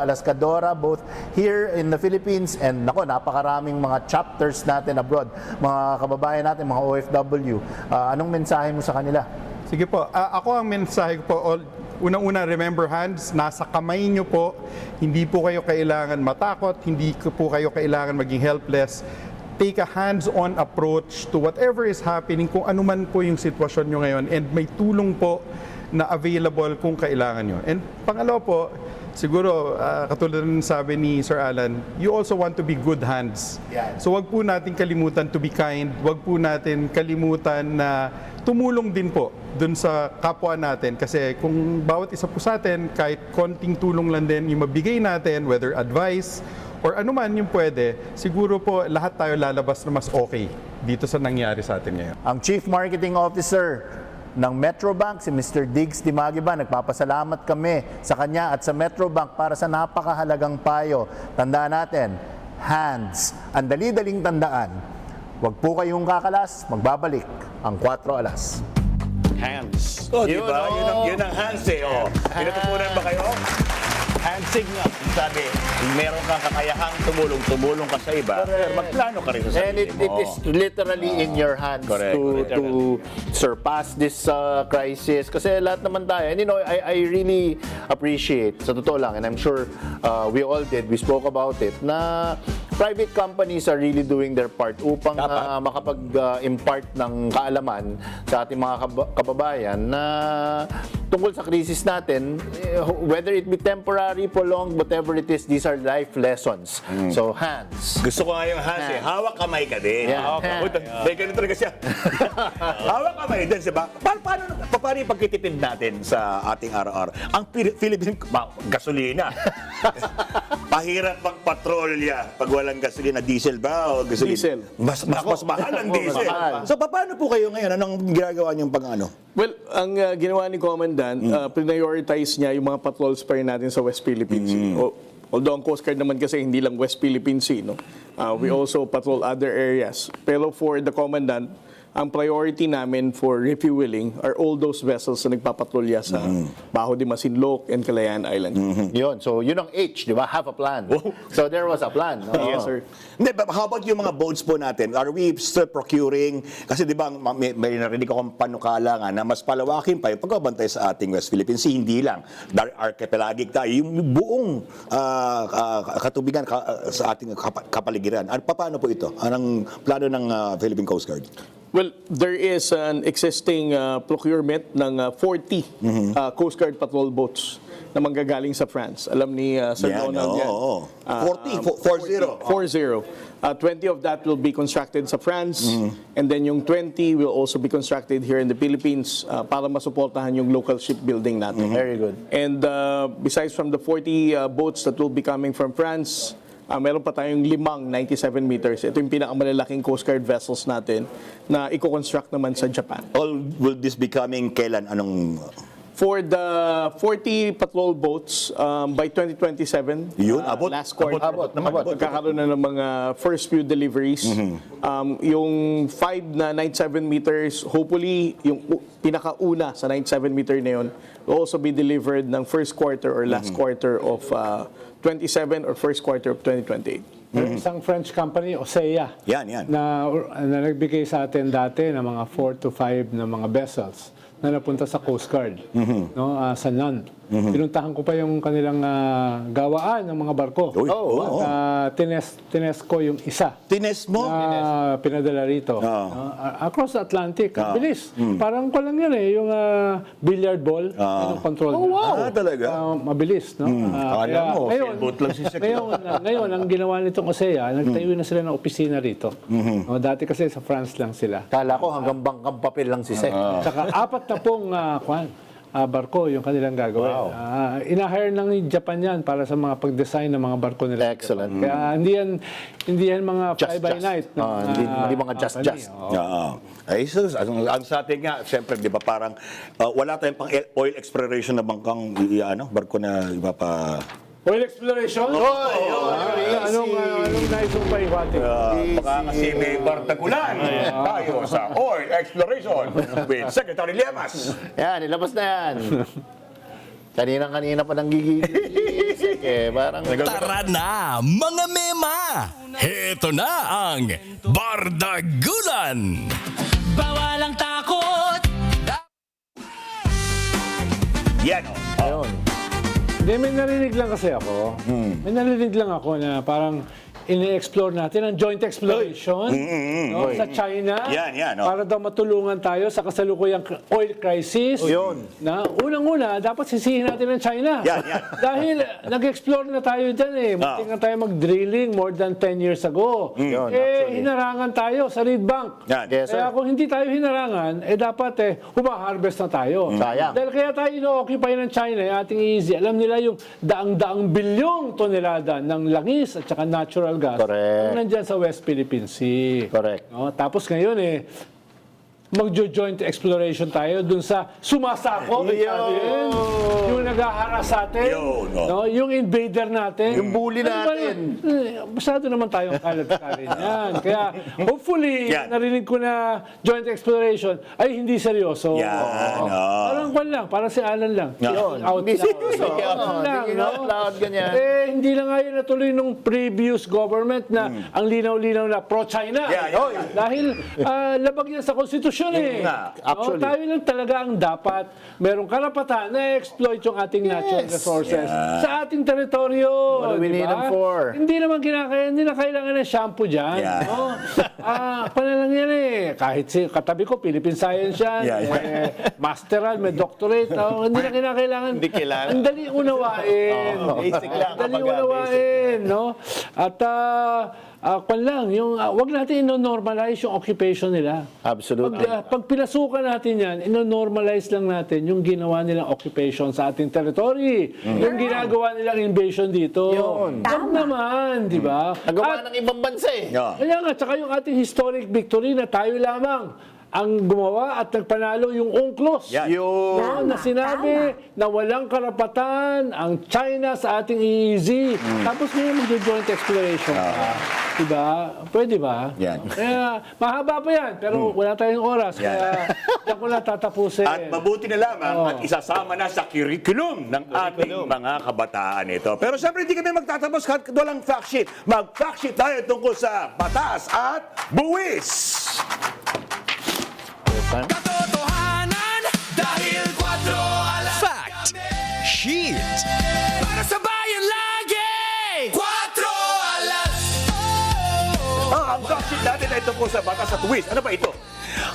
alaskadora, both here in the Philippines and napakaraming mga chapters natin abroad, mga kababayan natin, mga OFW. Anong mensahe mo sa kanila? Sige po, ako ang mensahe ko po, unang-una, remember hands, nasa kamay nyo po. Hindi po kayo kailangan matakot, hindi po kayo kailangan maging helpless. Take a hands-on approach to whatever is happening, kung ano man po yung sitwasyon nyo ngayon, and may tulong po na available kung kailangan nyo. And pangalawa po, siguro, katulad ng sabi ni Sir Alan, you also want to be good hands. So wag po natin kalimutan to be kind, wag po natin kalimutan na tumulong din po dun sa kapwa natin. Kasi kung bawat isa po sa atin, kahit konting tulong lang din yung mabigay natin, whether advice or ano man yung pwede, siguro po lahat tayo lalabas na mas okay dito sa nangyari sa atin ngayon. Ang Chief Marketing Officer ng Metrobank, si Mr. Diggs Dimagiba, nagpapasalamat kami sa kanya at sa Metrobank para sa napakahalagang payo. Tandaan natin, hands. Ang dali-daling tandaan. Huwag po kayong kakalas, magbabalik ang 4 alas. Hands. Oh, di ba? Yun ang hands eh. Oh. Pinatutunan ba kayo? Hand signal. Sabi, meron kang kakayahang tumulong ka sa iba, pero magplano ka rin sa And sarili mo. it is literally in your hands Correct. to surpass this crisis. Kasi lahat naman tayo, and I really appreciate, sa totoo lang, and I'm sure we all did, we spoke about it, na private companies are really doing their part upang makapag-impart ng kaalaman sa ating mga kababayan na tungkol sa krisis natin, whether it be temporary, prolonged, whatever it is, these are life lessons. So, hands. Gusto ko nga yung hands eh. Hawak kamay ka din. Yeah. Hawak kamay. May ganun talaga siya. Hawak kamay din, diba? Paano yung pagtitipid natin sa ating araw-araw? Ang Philippine, gasolina. Pahirap magpatrolya pag walang gasolina. Diesel ba o gasolina? Diesel. Mas mahal ang diesel. mahal. So, paano po kayo ngayon? Anong ginagawa niyong pang-ano? Well, ang ginawa ni Commandant, prioritize niya yung mga patrols pa rin natin sa West Philippine Sea. Although ang Coast Guard naman kasi hindi lang West Philippine Sea, no? We also patrol other areas. Pero for the Commandant, ang priority namin for refueling are all those vessels na nagpapatrolya sa Bajo de Masinloc and Calayan Island. Yun. So, yun ang H, di ba? Have a plan. So, there was a plan. No? Yes, sir. Hindi, but how about yung mga boats po natin? Are we still procuring? Kasi di ba, may narinig akong panukala nga na mas palawakin pa yung pagbabantay sa ating West Philippine Sea. Hindi lang. Archipelagic tayo. Yung buong katubigan sa ating kapaligiran. Paano po ito? Anong plano ng Philippine Coast Guard? Well, there is an existing procurement ng 40 Coast Guard patrol boats na manggagaling sa France. Alam ni Sir Donald yan. 40. 20 of that will be constructed sa France, and then yung 20 will also be constructed here in the Philippines para masuportahan yung local shipbuilding natin. Very good. And besides from the 40 boats that will be coming from France, meron pa tayong 5 97 meters. Ito yung pinakamalalaking Coast Guard vessels natin na i-construct naman sa Japan. All will this be coming kailan? Anong... For the 40 patrol boats, by 2027, Yun, abot. last quarter, Abot. magkakaroon na ng mga first few deliveries. Yung 5 na 97 meters, hopefully, yung pinakauna sa 97 meter na yun, will also be delivered ng first quarter or last quarter of 27 or first quarter of 2028. May isang French company, Osea, Yan. na nagbigay sa atin dati ng mga 4 to 5 na mga vessels na napunta sa Coast Guard, no, sa Nantes. Pinuntahan ko pa yung kanilang gawaan ng mga barko. At tines ko yung isa. Tines mo? Na pinadala rito. Across the Atlantic. Bilis. Parang ko lang yan yung billiard ball. Yung control. Talaga? Mabilis. No? Alam mo, ngayon, sailboat lang si Sek. ngayon, ang ginawa nitong Osea, nagtayo na sila ng opisina rito. No, dati kasi sa France lang sila. Kala ko hanggang bangkang papel lang si Sek. Saka 40 barko yung kanilang gagawin. Ina-hire ng Japan yan para sa mga pag-design ng mga barko nila. Excellent. Kaya hindi yan mga fly-by-night. Hindi mga just. Ay, sus, ang sa atin nga, siyempre, di ba, parang wala tayong pang oil exploration na bangkang barko na iba pa... Oil exploration? Anong nais mong pahiwatig? Baka kasi may bardagulan tayo sa oil exploration with Secretary Lemas. Yan, ilabas na yan. Kanina pa nang gigigil. Parang... Tara na, mga mema! Heto na ang Bardagulan! Bawal ang takot. Yan, Ayun. Hindi, may narinig lang kasi ako. May narinig lang ako na parang ini-explore natin ang joint exploration no, sa China. Yan, no? Para daw matulungan tayo sa kasalukuyang oil crisis. Yun. Na unang-una, dapat sisihin natin ang China. Yan. Dahil nag-explore na tayo dyan eh. Muntik na tayo mag-drilling more than 10 years ago. Yun, actually. Hinarangan tayo sa Reed Bank. Yan. Yes, sir. Kaya kung hindi tayo hinarangan, dapat humaharvest na tayo. Sayang. Dahil kaya tayo ino-occupy ng China, yung ating easy. Alam nila yung daang-daang bilyong tonelada ng langis at saka natural gas. Correct. Yung nandyan sa West Philippine Sea. Correct. No? Tapos ngayon magjo-joint exploration tayo dun sa sumasakop natin, yung nag-aharas sa atin, no? Yung invader natin, Yung bully natin. Masyado naman tayong kalat-karin yan. Kaya hopefully, narinig ko na joint exploration ay hindi seryoso. Parang kwan lang, parang si Alan lang. Out Hindi lang. seryoso. Lang, Hindi no? loud, ganyan. Hindi lang nga yun natuloy nung previous government na ang linaw-linaw na pro-China. Dahil labag yan sa konstitusyon Actually. Tayo lang talaga ang dapat merong karapatan na exploit yung ating natural resources sa ating teritoryo. What do we need them for? Hindi naman hindi na kailangan ng shampoo dyan. No? Panalang yan eh. Kahit si katabi ko, Philippine Science yan. Yeah. May masteral, may doctorate. Hindi na kinakailangan. Hindi kailangan. Ang dali unawain. Basic lang. Ang dali Kapag, unawain, no? At, kwan lang, wag natin ino-normalize yung occupation nila. Absolutely. Pag pinasukan natin yan, ino-normalize lang natin yung ginawa nilang occupation sa ating territory. Yung ginagawa nilang invasion dito. Yun. Wag naman, di ba? Nagawa ng ibang bansa eh. Yeah. Kaya nga, tsaka yung ating historic victory na tayo lamang ang gumawa at nagpanalo yung UNCLOS. Yan. Yun. Na sinabi na walang karapatan ang China sa ating EEZ. Tapos ngayon mag-joint exploration. Diba? Pwede ba? Yan. Kaya mahaba pa yan, pero wala tayong oras. Kaya diyan ko lang tatapusin. At mabuti na lamang at isasama na sa curriculum ng ating mga kabataan ito. Pero siyempre hindi kami magtatapos kahit walang fact sheet. Mag-fact sheet tayo tungkol sa batas at buwis. Katotohanan dahil 4 alas Fact Sheet. para sa bayan lagi 4 alas. Ang fact sheet natin ay tungkol sa batas at buwis. Ano ba ito?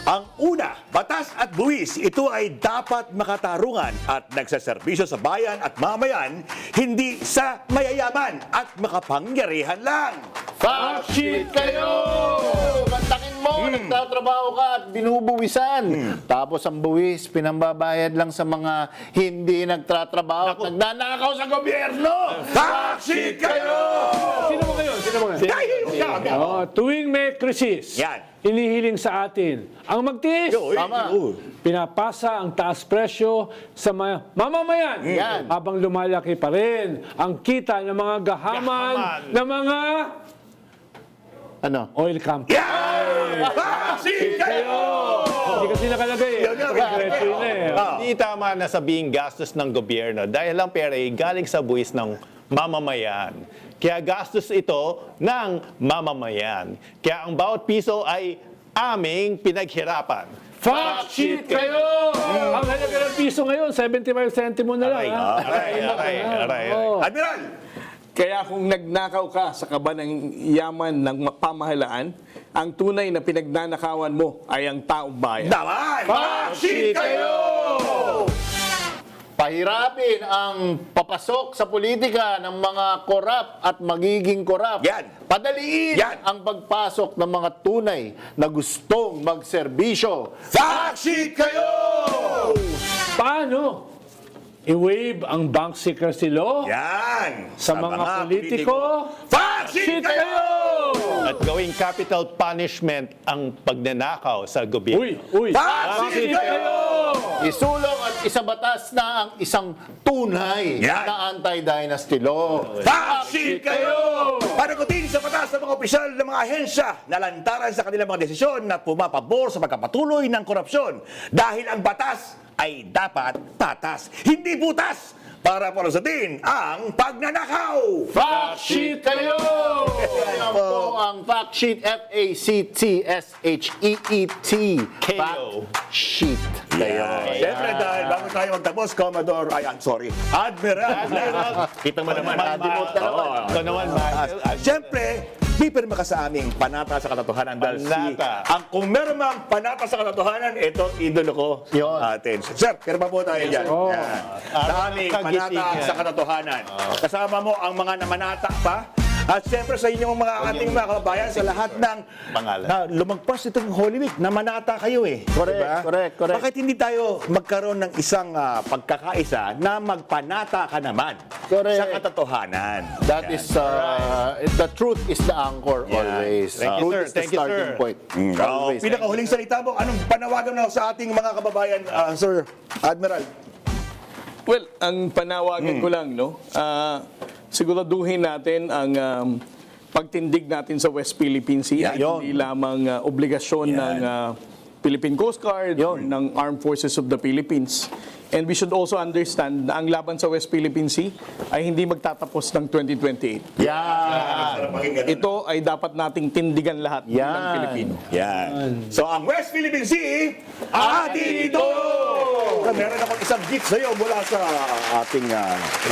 Ang una, batas at buwis, ito ay dapat makatarungan at nagsaserbisyo sa bayan at mamayan, hindi sa mayayaman at makapangyarihan lang. Fact sheet kayo! Kantakin mo, nagtatrabaho ka at binubuwisan. Tapos ang buwis, pinambabayad lang sa mga hindi nagtatrabaho at nagnanakaw sa gobyerno. Fact sheet kayo! Sino mo ngayon? Sino mo ngayon? Tuwing may krisis, Yan. inihiling sa atin ang magtiis. Tama. Pinapasa ang taas presyo sa mamamayan Yan. habang lumalaki pa rin ang kita ng mga gahaman ng mga Ano? oil company. Fact sheet kayo! Hindi kasi nakalagay eh. Diretso yun eh. Hindi tama na sabihing gastos ng gobyerno dahil ang pera ay galing sa buwis ng mamamayan. Kaya gastos ito ng mamamayan. Kaya ang bawat piso ay aming pinaghirapan. Fact sheet kayo! Ang halaga ng piso ngayon, 75 centimo na lang. ha? Aray. Oo. Admiral! Kaya kung nagnakaw ka sa kaba ng yaman ng pamahalaan, ang tunay na pinagnanakawan mo ay ang taong bayan. Naman! Fact sheet kayo! Pahirapin ang papasok sa politika ng mga korap at magiging korap. Yan. Padaliin Yan. ang pagpasok ng mga tunay na gustong magserbisyo. Fact sheet kayo! Paano? I-waive ang bank secrecy law Yan! sa mga politiko? Fact sheet kayo! At gawing capital punishment ang pagnanakaw sa gobyerno. Uy! Fact sheet kayo! Isulong at isabatas na ang isang tunay Yan. na anti-dynasty law. Fact sheet kayo! Panagutin sa batas ng mga opisyal ng mga ahensya na lantaran sa kanilang mga desisyon na pumapabor sa pagkapatuloy ng korupsyon dahil ang batas ay dapat patas, hindi butas, para palusatin ang pagnanakaw. Fact sheet kayo! Yan po ang fact sheet, F-A-C-T-S-H-E-E-T. KO. Fact sheet kayo. Siyempre dahil bago tayo magtapos, Commodore, Admiral. Kita mo naman. Nakalimutan naman. Ito naman, Michael. Siyempre, di pirma ka sa aming panata sa katotohanan dahil Panata. kung meron mang panata sa katotohanan, ito ang idolo ko Yun. atin. Sir, pirma po tayo dyan. Yan. Sa aming panata Kagitigan. sa katotohanan. Kasama mo ang mga namanata pa. At siyempre sa inyong mga ating mga kababayan sa lahat ng Pangalan. na lumagpas itong Holy Week, namanata kayo eh. Correct, correct. Bakit hindi tayo magkaroon ng isang pagkakaisa na magpanata ka naman Correct. sa katotohanan? That is, the truth is the anchor always. Thank you, Truth sir. is the Thank you, starting sir. point. Oh, Always. pinakahuling salita mo, anong panawagan mo sa ating mga kababayan, Sir Admiral? Well, ang panawagan ko lang, no? Siguraduhin natin ang pagtindig natin sa West Philippine Sea ay Yan. hindi lamang obligasyon ng Philippine Coast Guard or ng Armed Forces of the Philippines. And we should also understand na ang laban sa West Philippine Sea ay hindi magtatapos ng 2028. Ito ay dapat nating tindigan lahat Yan. ng Pilipino. Yan. So ang West Philippine Sea, atin ito! Siyempre, meron akong isang gift sa'yo mula sa ating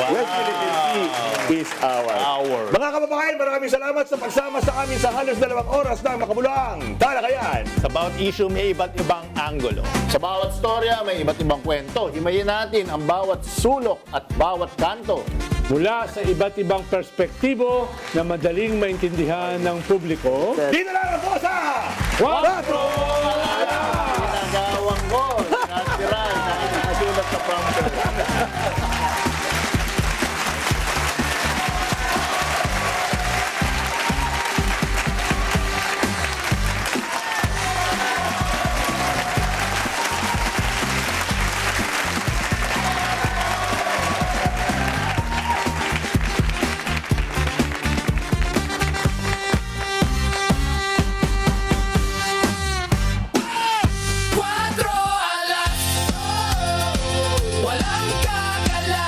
West Philippine Sea is our. Mga kababayan, maraming salamat sa pagsama sa amin sa halos 2 oras ng makabuluhang talakayan. Sa bawat issue, may iba't ibang anggulo. Sa bawat storya, may iba't ibang kwento. Himayin natin ang bawat sulok at bawat kanto. Mula sa iba't ibang perspektibo na madaling maintindihan ng publiko. Dito lang po sa Quatro! Ginagawang ko, natural, na nakasulat sa prompter. Cuatro alas. Walang kakala.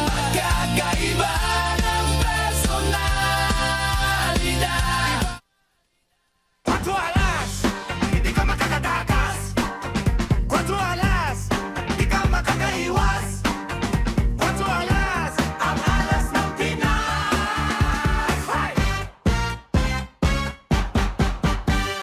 Magkakaiba ng personalidad. Cuatro alas.